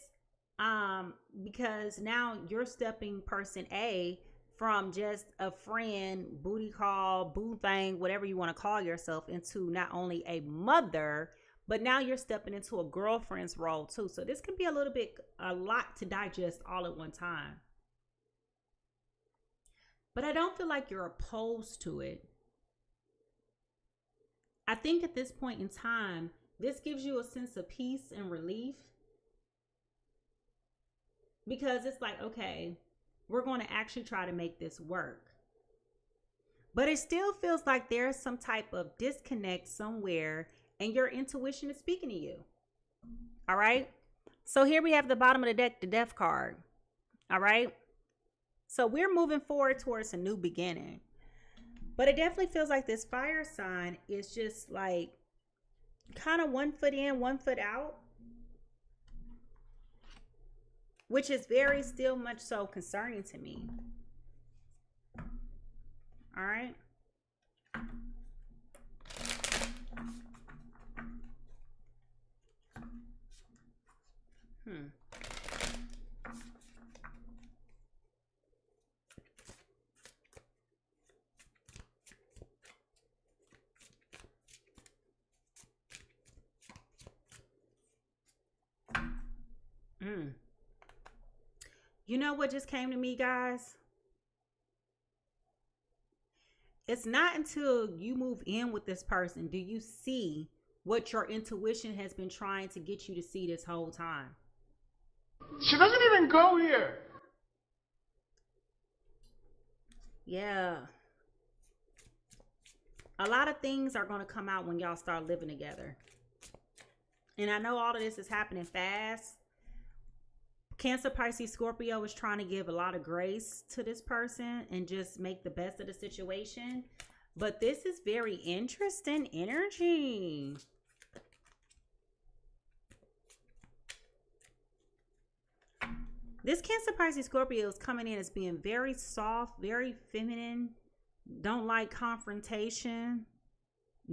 because now you're stepping person A from just a friend, booty call, boo thing, whatever you want to call yourself, into not only a mother, but now you're stepping into a girlfriend's role too. So this can be a lot to digest all at one time. But I don't feel like you're opposed to it. I think at this point in time, this gives you a sense of peace and relief. Because it's like, okay, we're going to actually try to make this work. But it still feels like there's some type of disconnect somewhere and your intuition is speaking to you. All right. So here we have the bottom of the deck, the Death card. All right. So we're moving forward towards a new beginning. But it definitely feels like this fire sign is just like kind of 1 foot in, 1 foot out. Which is very still much so concerning to me. All right. You know what just came to me, guys? It's not until you move in with this person do you see what your intuition has been trying to get you to see this whole time. She doesn't even go here. Yeah. A lot of things are going to come out when y'all start living together. And I know all of this is happening fast. Cancer, Pisces, Scorpio is trying to give a lot of grace to this person and just make the best of the situation. But this is very interesting energy. This Cancer, Pisces, Scorpio is coming in as being very soft, very feminine. Don't like confrontation.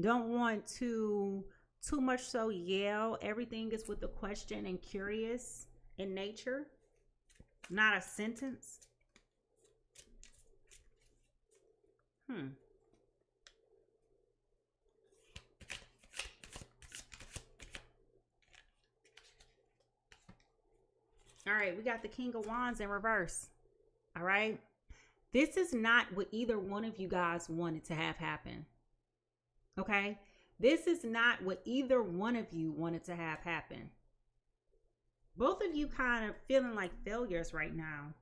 Don't want to too much so yell. Everything is with a question and curious in nature, not a sentence. All right, we got the King of Wands in reverse. All right, this is not what either one of you guys wanted to have happen. Okay, this is not what either one of you wanted to have happen. Both of you kind of feeling like failures right now.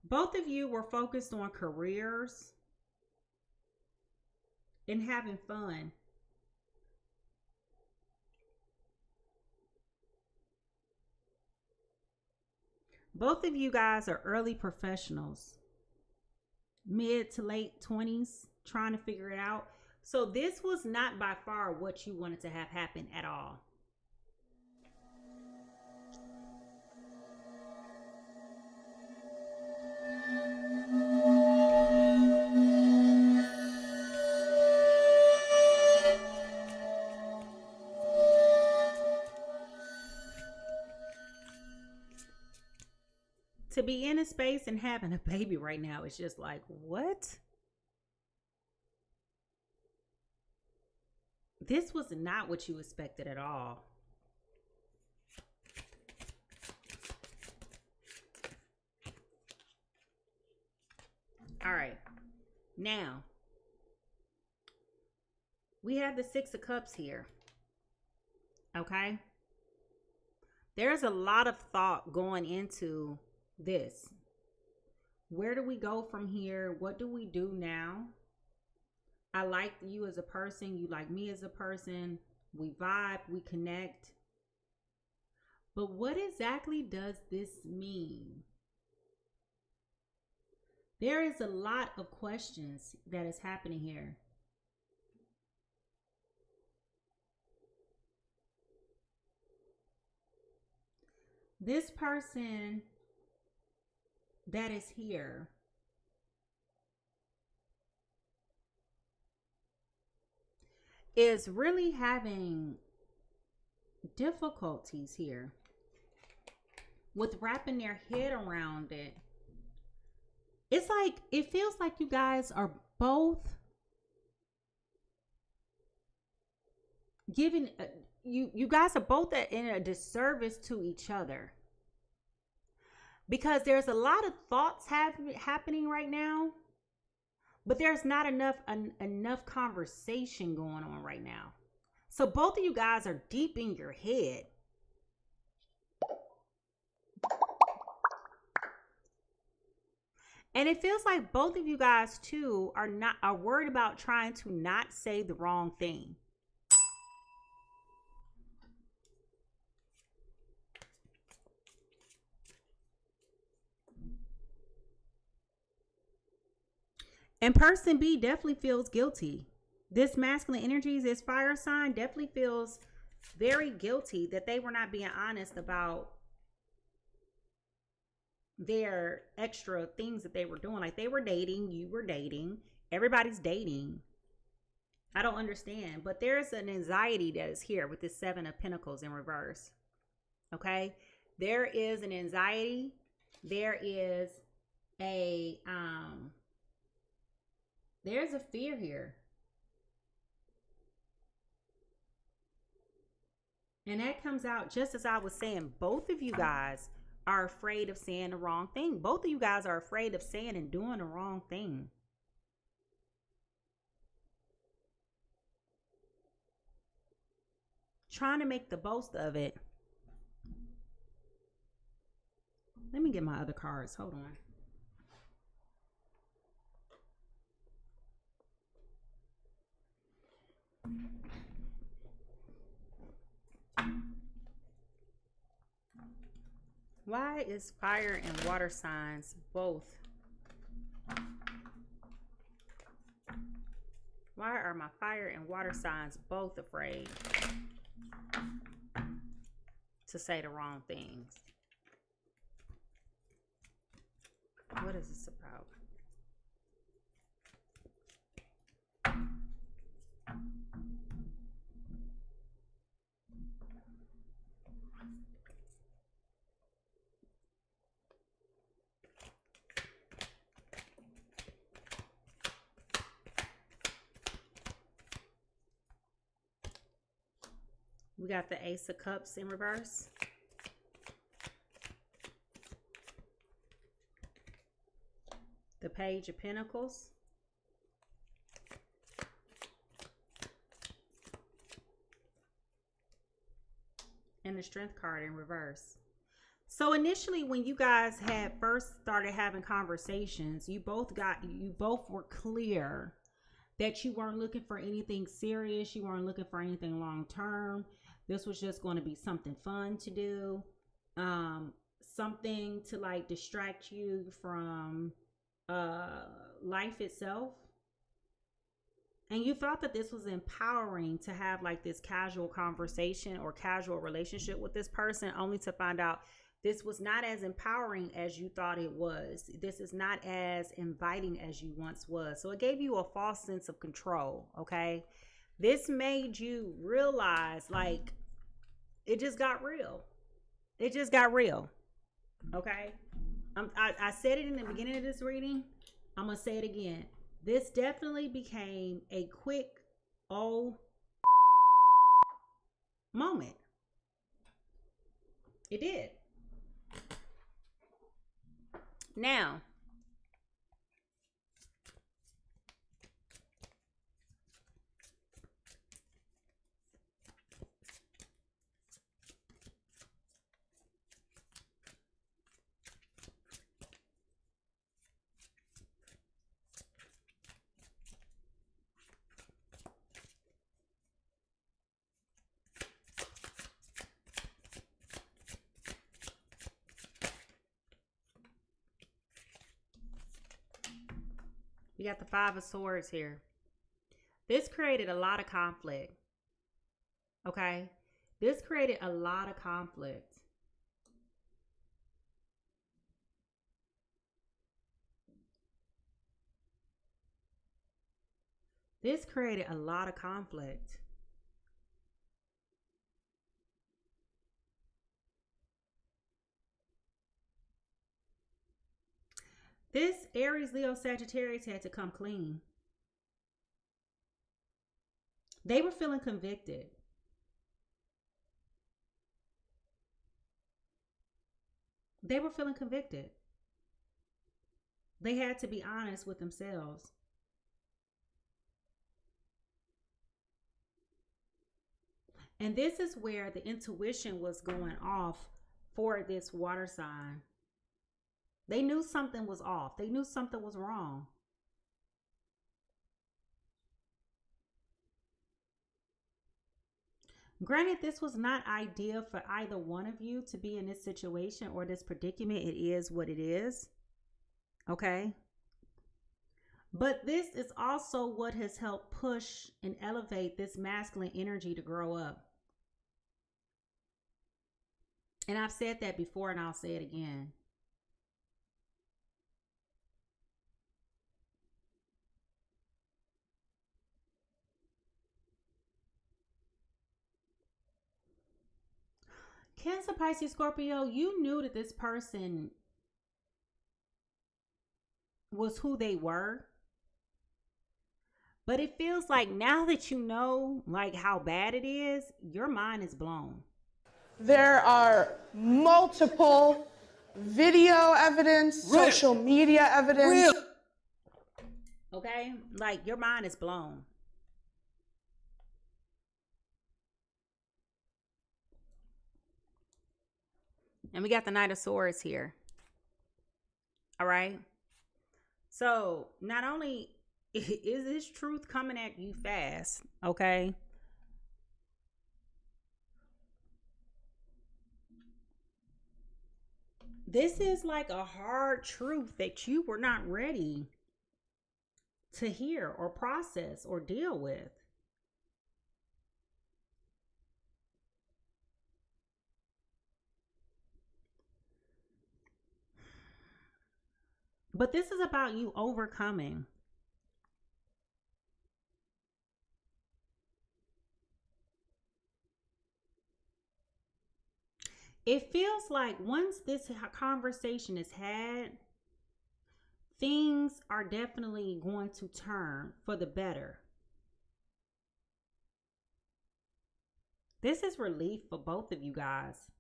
Both of you were focused on careers and having fun. Both of you guys are early professionals, mid to late 20s, trying to figure it out. So this was not by far what you wanted to have happen at all. To be in a space and having a baby right now is just like, what? This was not what you expected at all. All right. Now, we have the Six of Cups here. Okay? There's a lot of thought going into this. Where do we go from here? What do we do now? I like you as a person. You like me as a person. We vibe. We connect. But what exactly does this mean? There is a lot of questions that is happening here. This person that is here is really having difficulties here with wrapping their head around it. It's like, it feels like you guys are both giving, you guys are both in a disservice to each other. Because there's a lot of thoughts happening right now, but there's not enough conversation going on right now. So both of you guys are deep in your head. And it feels like both of you guys too are worried about trying to not say the wrong thing. And person B definitely feels guilty. This masculine energy, this fire sign, definitely feels very guilty that they were not being honest about their extra things that they were doing. Like, they were dating, you were dating, everybody's dating. I don't understand. But there's an anxiety that is here with this Seven of Pentacles in reverse. Okay? There is an anxiety. There is a there's a fear here. And that comes out just as I was saying. Both of you guys are afraid of saying the wrong thing. Both of you guys are afraid of saying and doing the wrong thing. Trying to make the most of it. Let me get my other cards. Hold on. Why is fire and water signs both? Why are my fire and water signs both afraid to say the wrong things? What is this about? We got the Ace of Cups in reverse. The Page of Pentacles. And the Strength card in reverse. So initially when you guys had first started having conversations, you both were clear that you weren't looking for anything serious. You weren't looking for anything long term. This was just going to be something fun to do. Something to like distract you from life itself. And you thought that this was empowering to have like this casual conversation or casual relationship with this person, only to find out this was not as empowering as you thought it was. This is not as inviting as you once was. So it gave you a false sense of control, okay? This made you realize like it just got real. It just got real, okay? I said it in the beginning of this reading. I'm going to say it again. This definitely became a quick, moment. It did. Now, we got the Five of Swords here. This created a lot of conflict. Okay? This created a lot of conflict. This created a lot of conflict. This Aries, Leo, Sagittarius had to come clean. They were feeling convicted. They were feeling convicted. They had to be honest with themselves. And this is where the intuition was going off for this water sign. They knew something was off. They knew something was wrong. Granted, this was not ideal for either one of you to be in this situation or this predicament. It is what it is. Okay? But this is also what has helped push and elevate this masculine energy to grow up. And I've said that before and I'll say it again. Cancer, Pisces, Scorpio, you knew that this person was who they were. But it feels like now that you know like how bad it is, your mind is blown. There are multiple video evidence, social media evidence. Okay? Like, your mind is blown. And we got the Knight of Swords here. All right? So, not only is this truth coming at you fast, okay? This is like a hard truth that you were not ready to hear or process or deal with. But this is about you overcoming. It feels like once this conversation is had, things are definitely going to turn for the better. This is relief for both of you guys.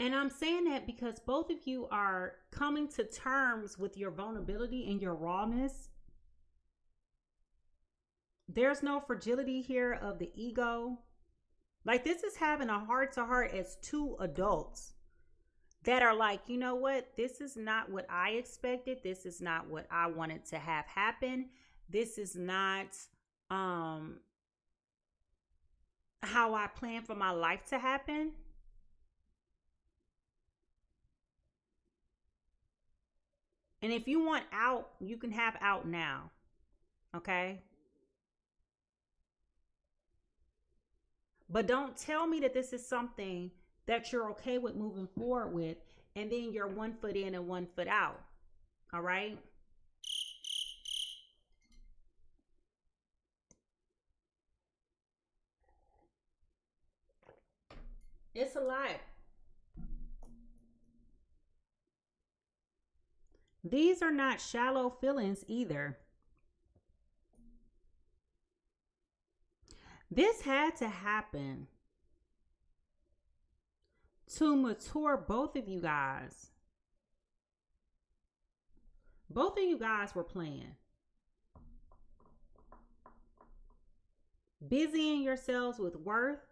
And I'm saying that because both of you are coming to terms with your vulnerability and your rawness. There's no fragility here of the ego. Like, this is having a heart-to-heart as two adults that are like, you know what? This is not what I expected. This is not what I wanted to have happen. This is not how I planned for my life to happen. And if you want out, you can have out now. Okay? But don't tell me that this is something that you're okay with moving forward with, and then you're 1 foot in and 1 foot out. All right? It's a lot. These are not shallow feelings either. This had to happen to mature both of you guys. Both of you guys were playing. Busying yourselves with worth,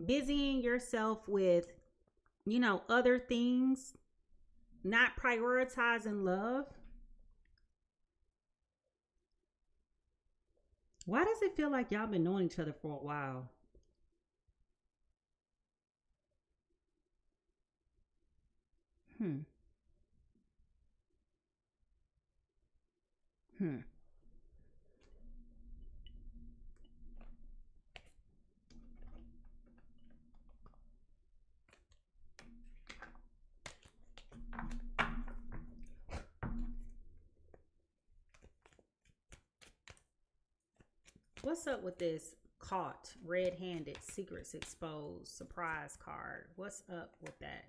busying yourself with, other things, not prioritizing love. Why does it feel like y'all been knowing each other for a while? What's up with this caught, red-handed, secrets exposed, surprise card? What's up with that?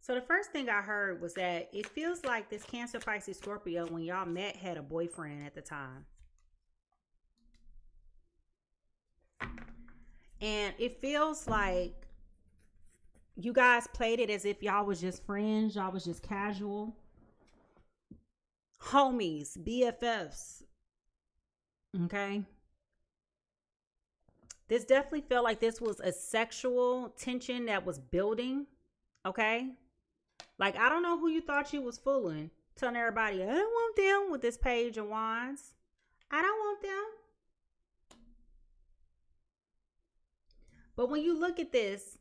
So the first thing I heard was that it feels like this Cancer, Pisces, Scorpio, when y'all met, had a boyfriend at the time. And it feels like you guys played it as if y'all was just friends. Y'all was just casual. Homies, BFFs. Okay. This definitely felt like this was a sexual tension that was building. Okay. Like, I don't know who you thought you was fooling. Telling everybody, I don't want them with this Page of Wands. I don't want them. But when you look at this,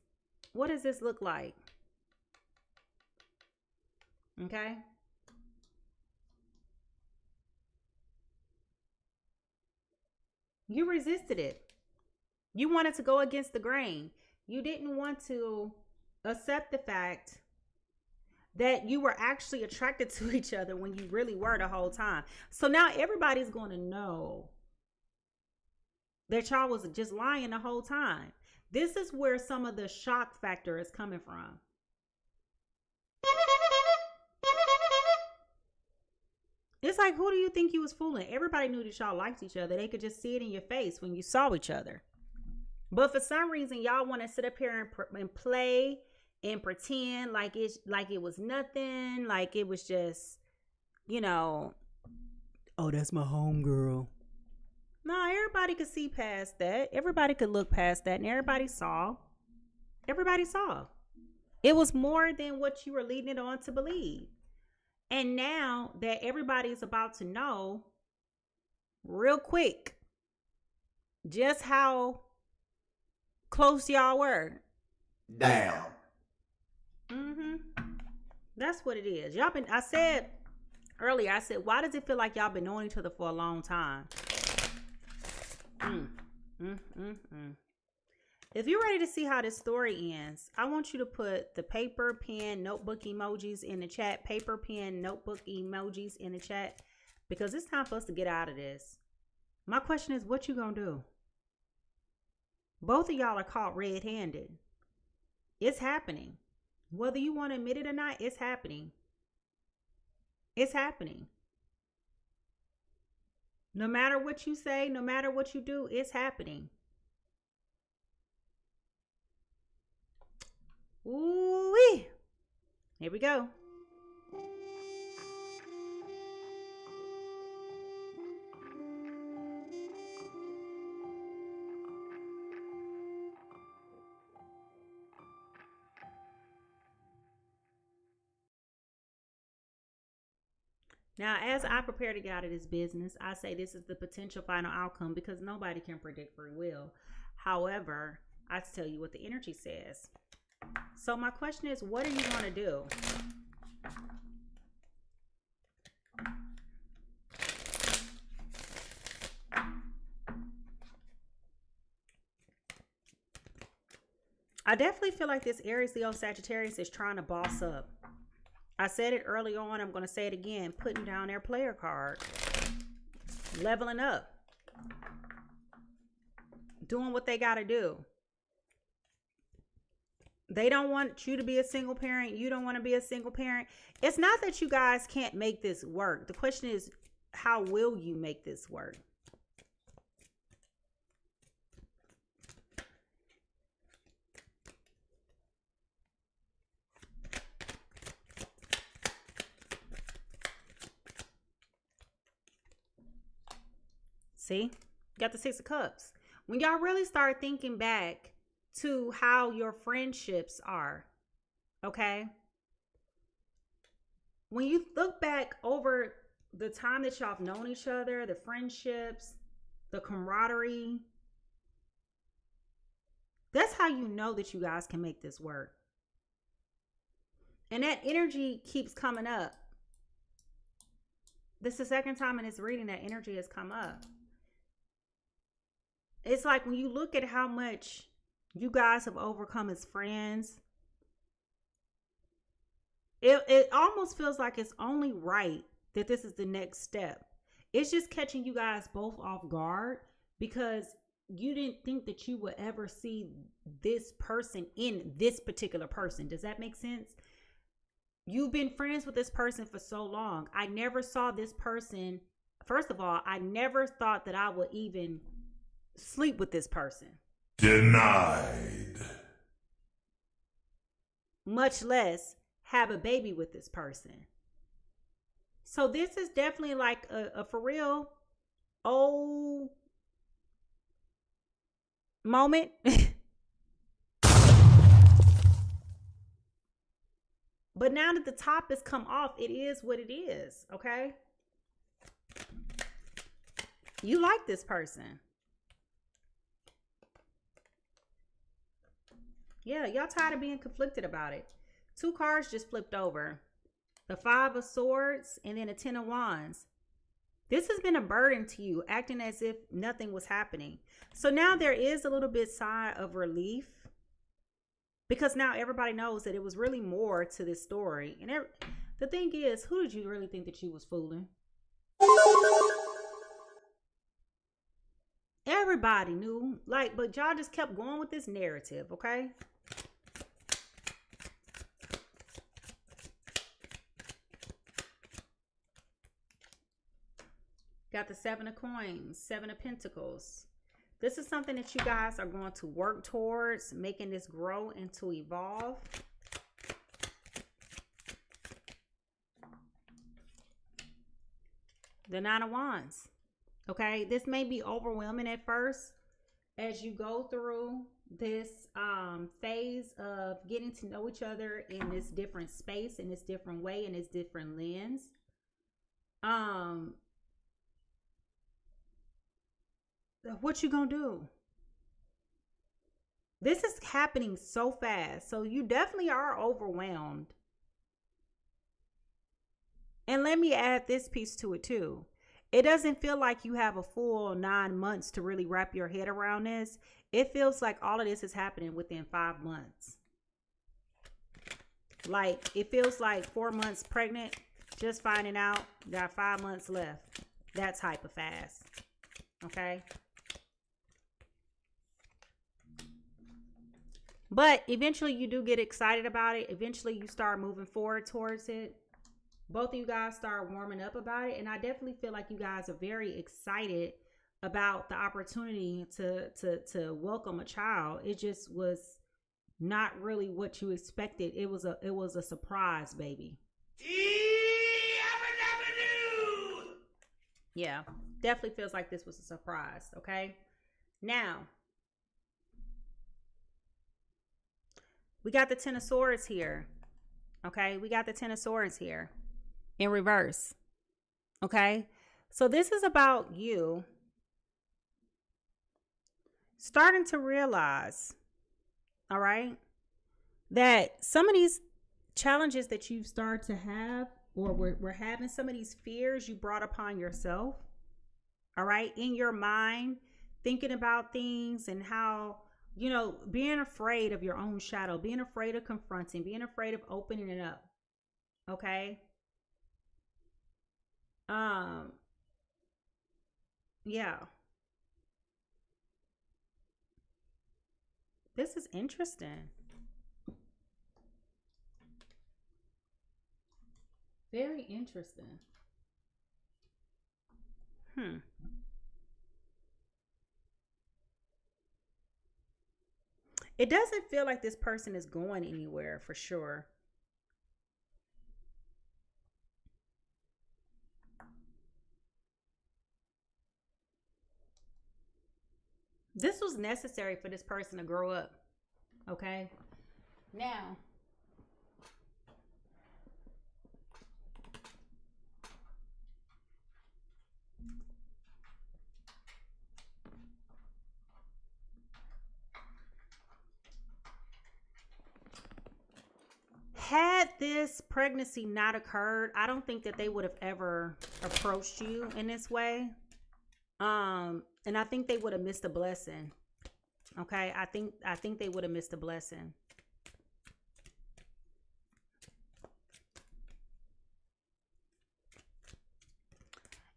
what does this look like? Okay. You resisted it. You wanted to go against the grain. You didn't want to accept the fact that you were actually attracted to each other when you really were the whole time. So now everybody's going to know that y'all was just lying the whole time. This is where some of the shock factor is coming from. It's like, who do you think you was fooling? Everybody knew that y'all liked each other. They could just see it in your face when you saw each other. But for some reason, y'all want to sit up here and play and pretend like it was nothing, like it was just, you know, oh, that's my homegirl. No, everybody could see past that. Everybody could look past that, and everybody saw. Everybody saw. It was more than what you were leading it on to believe. And now that everybody's about to know real quick just how close y'all were. Damn. That's what it is. Y'all been, I said earlier, I said, why does it feel like y'all been knowing each other for a long time? If you're ready to see how this story ends, I want you to put the paper, pen, notebook emojis in the chat. Paper, pen, notebook emojis in the chat. Because it's time for us to get out of this. My question is, what you gonna do? Both of y'all are caught red-handed. It's happening. Whether you want to admit it or not, it's happening. It's happening. No matter what you say, no matter what you do, it's happening. Ooh-wee. Here we go. Now, as I prepare to get out of this business, I say this is the potential final outcome because nobody can predict free will. However, I tell you what the energy says. So my question is, what are you going to do? I definitely feel like this Aries, Leo, Sagittarius is trying to boss up. I said it early on. I'm going to say it again. Putting down their player card. Leveling up. Doing what they got to do. They don't want you to be a single parent. You don't want to be a single parent. It's not that you guys can't make this work. The question is, how will you make this work? See, got the Six of Cups. When y'all really start thinking back to how your friendships are, okay? When you look back over the time that y'all have known each other, the friendships, the camaraderie, that's how you know that you guys can make this work. And that energy keeps coming up. This is the second time in this reading that energy has come up. It's like when you look at how much you guys have overcome as friends, it almost feels like it's only right that this is the next step. It's just catching you guys both off guard because you didn't think that you would ever see this person in this particular person. Does that make sense? You've been friends with this person for so long. I never saw this person. First of all, I never thought that I would even sleep with this person. Denied. Much less have a baby with this person. So this is definitely like a for real old moment. But now that the top has come off, it is what it is, okay? You like this person. Yeah, y'all tired of being conflicted about it. 2 cards just flipped over. The 5 of Swords and then a 10 of Wands. This has been a burden to you, acting as if nothing was happening. So now there is a little bit sigh of relief. Because now everybody knows that it was really more to this story. And the thing is, who did you really think that you was fooling? Everybody knew. Like, but y'all just kept going with this narrative, okay? Got the 7 of Coins, 7 of Pentacles. This is something that you guys are going to work towards, making this grow and to evolve. The 9 of Wands. Okay, this may be overwhelming at first as you go through this phase of getting to know each other in this different space, in this different way, in this different lens. What you gonna do? This is happening so fast, so you definitely are overwhelmed. And let me add this piece to it too. It doesn't feel like you have a full 9 months to really wrap your head around this. It feels like all of this is happening within 5 months. Like, it feels like 4 months pregnant, just finding out, got 5 months left. That type of fast. Okay? But eventually you do get excited about it. Eventually you start moving forward towards it. Both of you guys start warming up about it. And I definitely feel like you guys are very excited about the opportunity to welcome a child. It just was not really what you expected. It was a surprise, baby. Yeah, definitely feels like this was a surprise. Okay, now we got the 10 of Swords here. Okay, we got the 10 of Swords here in reverse. Okay, so this is about you starting to realize, all right, that some of these challenges that you've started to have, or we're having, some of these fears you brought upon yourself, all right, in your mind, thinking about things and how, you know, being afraid of your own shadow, being afraid of confronting, being afraid of opening it up. Okay. Yeah. This is interesting. Very interesting. It doesn't feel like this person is going anywhere for sure. This was necessary for this person to grow up. Okay. Now, had this pregnancy not occurred, I don't think that they would have ever approached you in this way. And I think they would have missed a blessing. Okay, I think they would have missed a blessing.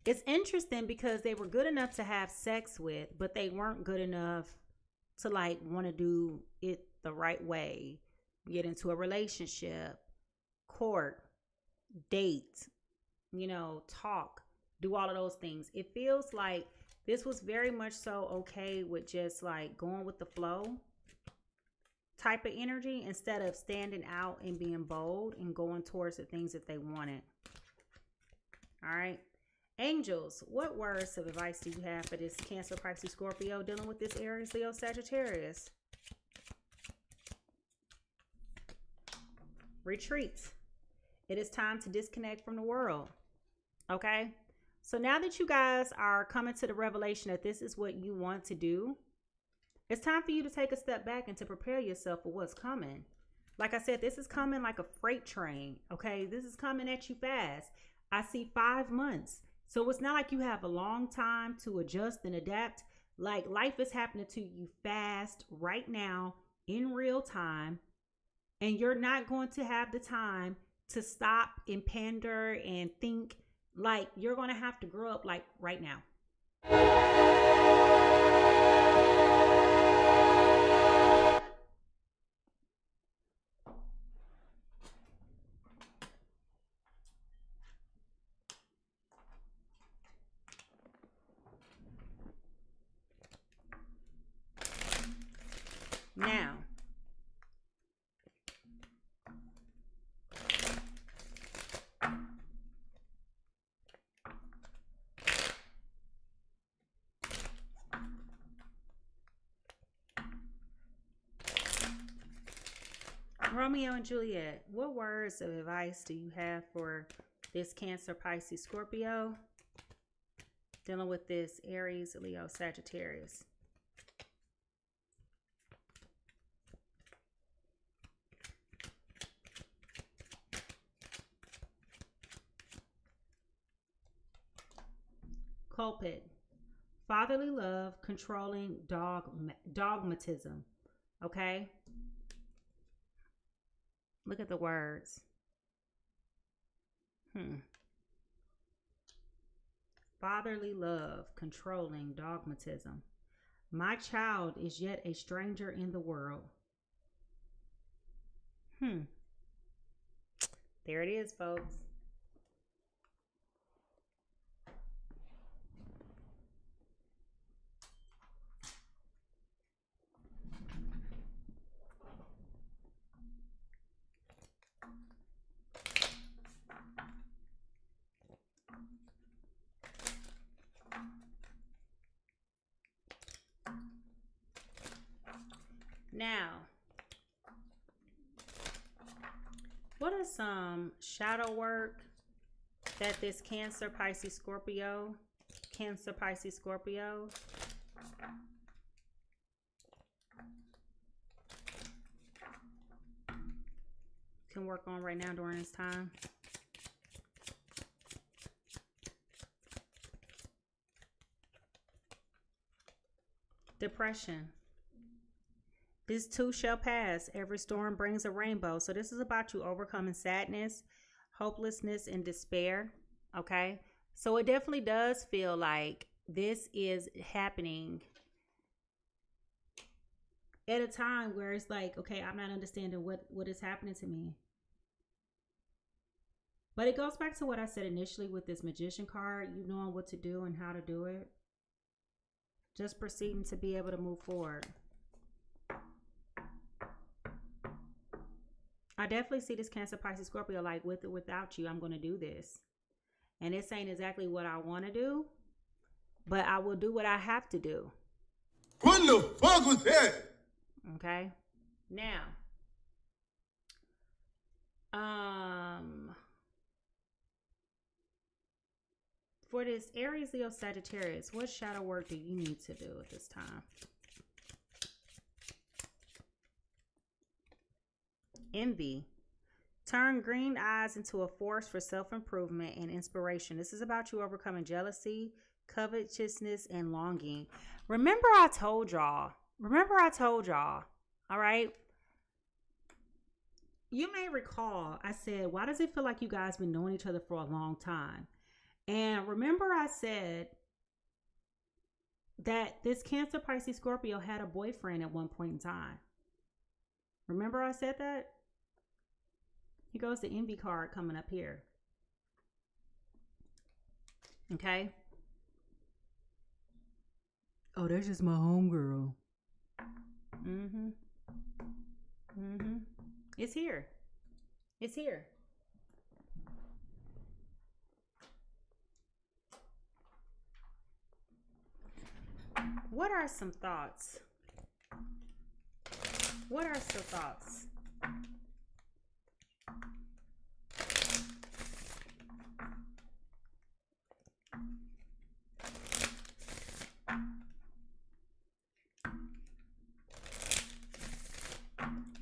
It's interesting because they were good enough to have sex with, but they weren't good enough to like want to do it the right way. Get into a relationship, court, date, you know, talk, do all of those things. It feels like this was very much so okay with just like going with the flow type of energy instead of standing out and being bold and going towards the things that they wanted. All right. Angels, what words of advice do you have for this Cancer, Pisces, Scorpio dealing with this Aries, Leo, Sagittarius? Retreat. It is time to disconnect from the world. Okay. So now that you guys are coming to the revelation that this is what you want to do, it's time for you to take a step back and to prepare yourself for what's coming. Like I said, this is coming like a freight train. Okay. This is coming at you fast. I see 5 months. So it's not like you have a long time to adjust and adapt. Like life is happening to you fast right now in real time. And you're not going to have the time to stop and pander and think. Like, you're going to have to grow up like right now. Now, Romeo and Juliet, what words of advice do you have for this Cancer, Pisces, Scorpio dealing with this Aries, Leo, Sagittarius? Culprit, fatherly love, controlling dogmatism. Okay? Look at the words. Fatherly love, controlling dogmatism. My child is yet a stranger in the world. There it is, folks. Now, what is some shadow work that this Cancer, Pisces, Scorpio can work on right now during this time? Depression. This too shall pass. Every storm brings a rainbow. So this is about you overcoming sadness, hopelessness, and despair. Okay. So it definitely does feel like this is happening at a time where it's like, okay, I'm not understanding what is happening to me. But it goes back to what I said initially with this Magician card, you knowing what to do and how to do it. Just proceeding to be able to move forward. I definitely see this Cancer, Pisces, Scorpio, like with or without you, I'm going to do this. And this ain't exactly what I want to do, but I will do what I have to do. What the fuck was that? Okay. Now, for this Aries, Leo, Sagittarius, what shadow work do you need to do at this time? Envy. Turn green eyes into a force for self-improvement and inspiration. This is about you overcoming jealousy, covetousness, and longing. Remember I told y'all. All right. You may recall I said, why does it feel like you guys been knowing each other for a long time? And remember I said that this Cancer, Pisces, Scorpio had a boyfriend at one point in time. Remember I said that? Here goes the envy card coming up here. Okay. Oh, that's just my homegirl. It's here. It's here. What are some thoughts? What are some thoughts?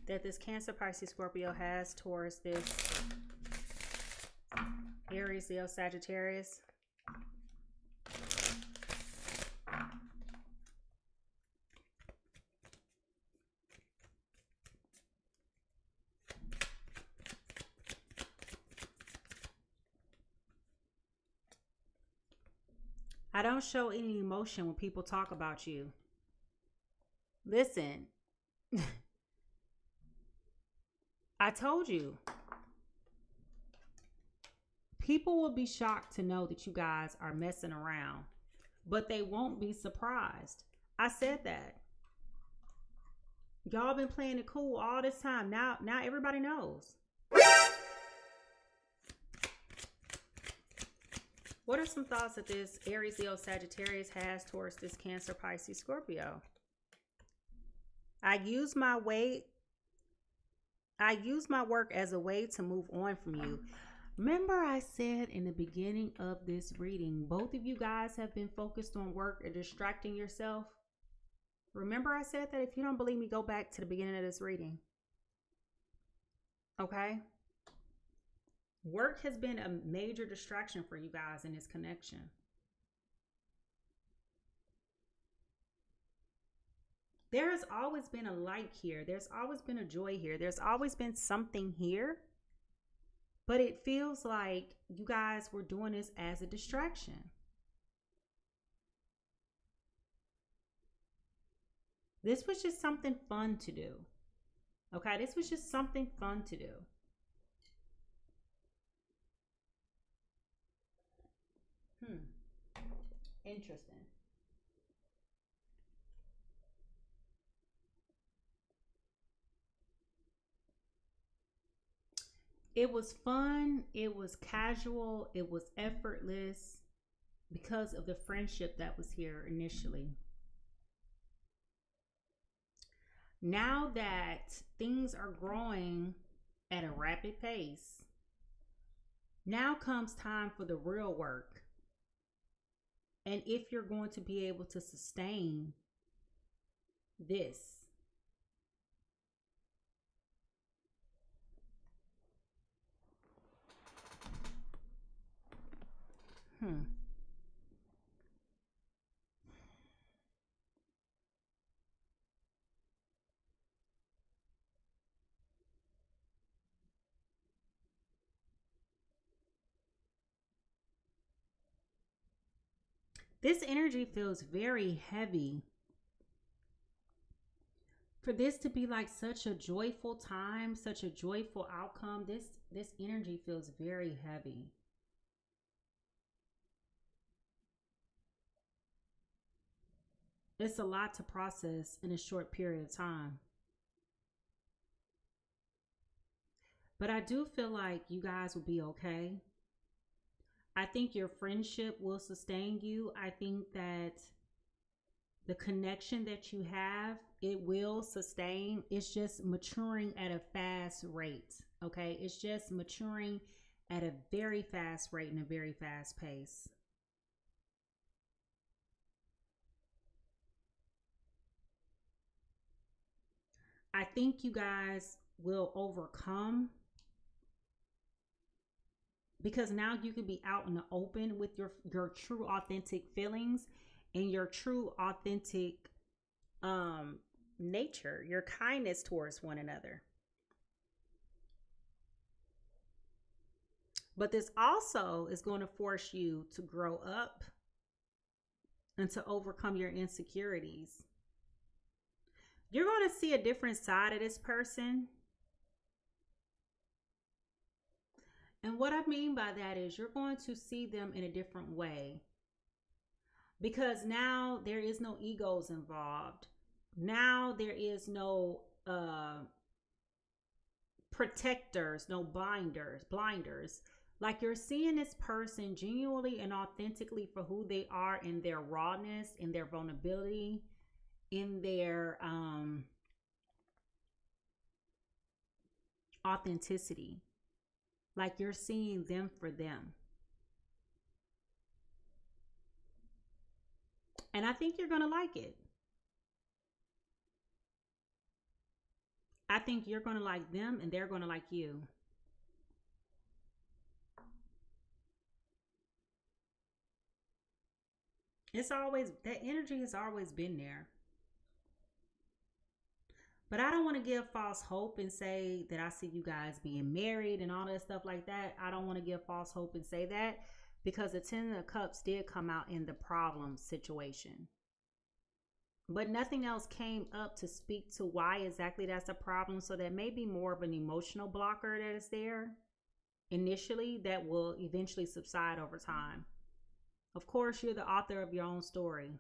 That this Cancer, Pisces, Scorpio has towards this Aries, Leo, Sagittarius? I don't show any emotion when people talk about you. Listen, I told you. People will be shocked to know that you guys are messing around, but they won't be surprised. I said that. Y'all been playing it cool all this time. Now everybody knows. What are some thoughts that this Aries, Leo, Sagittarius has towards this Cancer, Pisces, Scorpio? I use my work as a way to move on from you. Remember I said in the beginning of this reading, both of you guys have been focused on work and distracting yourself. Remember I said that? If you don't believe me, go back to the beginning of this reading. Okay? Work has been a major distraction for you guys in this connection. There has always been a light here. There's always been a joy here. There's always been something here. But it feels like you guys were doing this as a distraction. This was just something fun to do. Okay, this was just something fun to do. Interesting. It was fun, it was casual, it was effortless because of the friendship that was here initially. Now that things are growing at a rapid pace, now comes time for the real work. And if you're going to be able to sustain this. This energy feels very heavy. For this to be like such a joyful time, such a joyful outcome, this energy feels very heavy. It's a lot to process in a short period of time. But I do feel like you guys will be okay. I think your friendship will sustain you. I think that the connection that you have, it will sustain. It's just maturing at a fast rate. Okay. It's just maturing at a very fast rate and a very fast pace. I think you guys will overcome, because now you can be out in the open with your true authentic feelings and your true authentic nature, your kindness towards one another. But this also is going to force you to grow up and to overcome your insecurities. You're going to see a different side of this person. And what I mean by that is you're going to see them in a different way. Because now there is no egos involved. Now there is no protectors, no blinders. Like, you're seeing this person genuinely and authentically for who they are, in their rawness, in their vulnerability, in their authenticity. Like, you're seeing them for them. And I think you're going to like it. I think you're going to like them and they're going to like you. It's always, that energy has always been there. But I don't want to give false hope and say that I see you guys being married and all that stuff like that. I don't want to give false hope and say that, because the Ten of Cups did come out in the problem situation. But nothing else came up to speak to why exactly that's a problem. So that may be more of an emotional blocker that is there initially that will eventually subside over time. Of course, you're the author of your own story.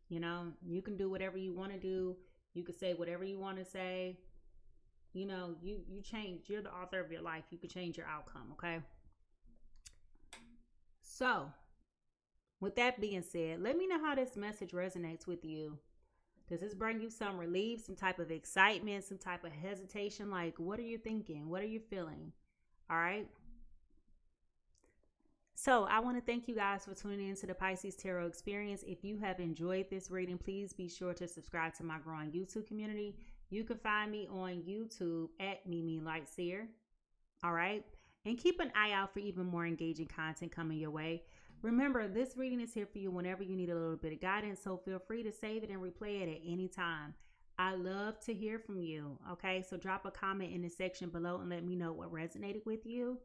You know, you can do whatever you want to do. You can say whatever you want to say. You know, you change. You're the author of your life. You can change your outcome, okay? So, with that being said, let me know how this message resonates with you. Does this bring you some relief, some type of excitement, some type of hesitation? Like, what are you thinking? What are you feeling? All right. So I want to thank you guys for tuning into the Pisces Tarot Experience. If you have enjoyed this reading, please be sure to subscribe to my growing YouTube community. You can find me on YouTube at Mimi Lightseer. All right. And keep an eye out for even more engaging content coming your way. Remember, this reading is here for you whenever you need a little bit of guidance, so feel free to save it and replay it at any time. I love to hear from you, okay? So drop a comment in the section below and let me know what resonated with you.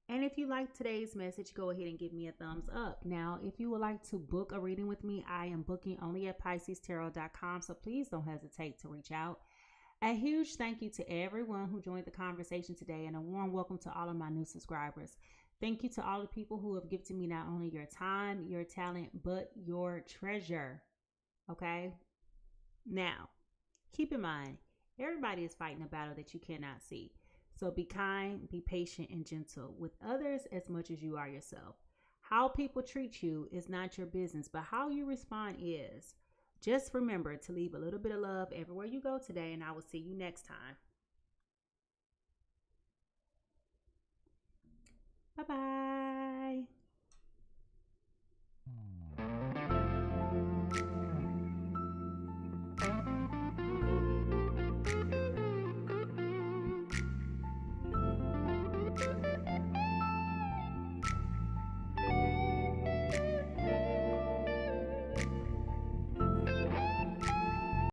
And if you like today's message, go ahead and give me a thumbs up. Now, if you would like to book a reading with me, I am booking only at PiscesTarot.com, so please don't hesitate to reach out. A huge thank you to everyone who joined the conversation today, and a warm welcome to all of my new subscribers. Thank you to all the people who have gifted me not only your time, your talent, but your treasure. Okay? Now, keep in mind, everybody is fighting a battle that you cannot see. So be kind, be patient, and gentle with others as much as you are yourself. How people treat you is not your business, but how you respond is. Just remember to leave a little bit of love everywhere you go today, and I will see you next time. Bye-bye.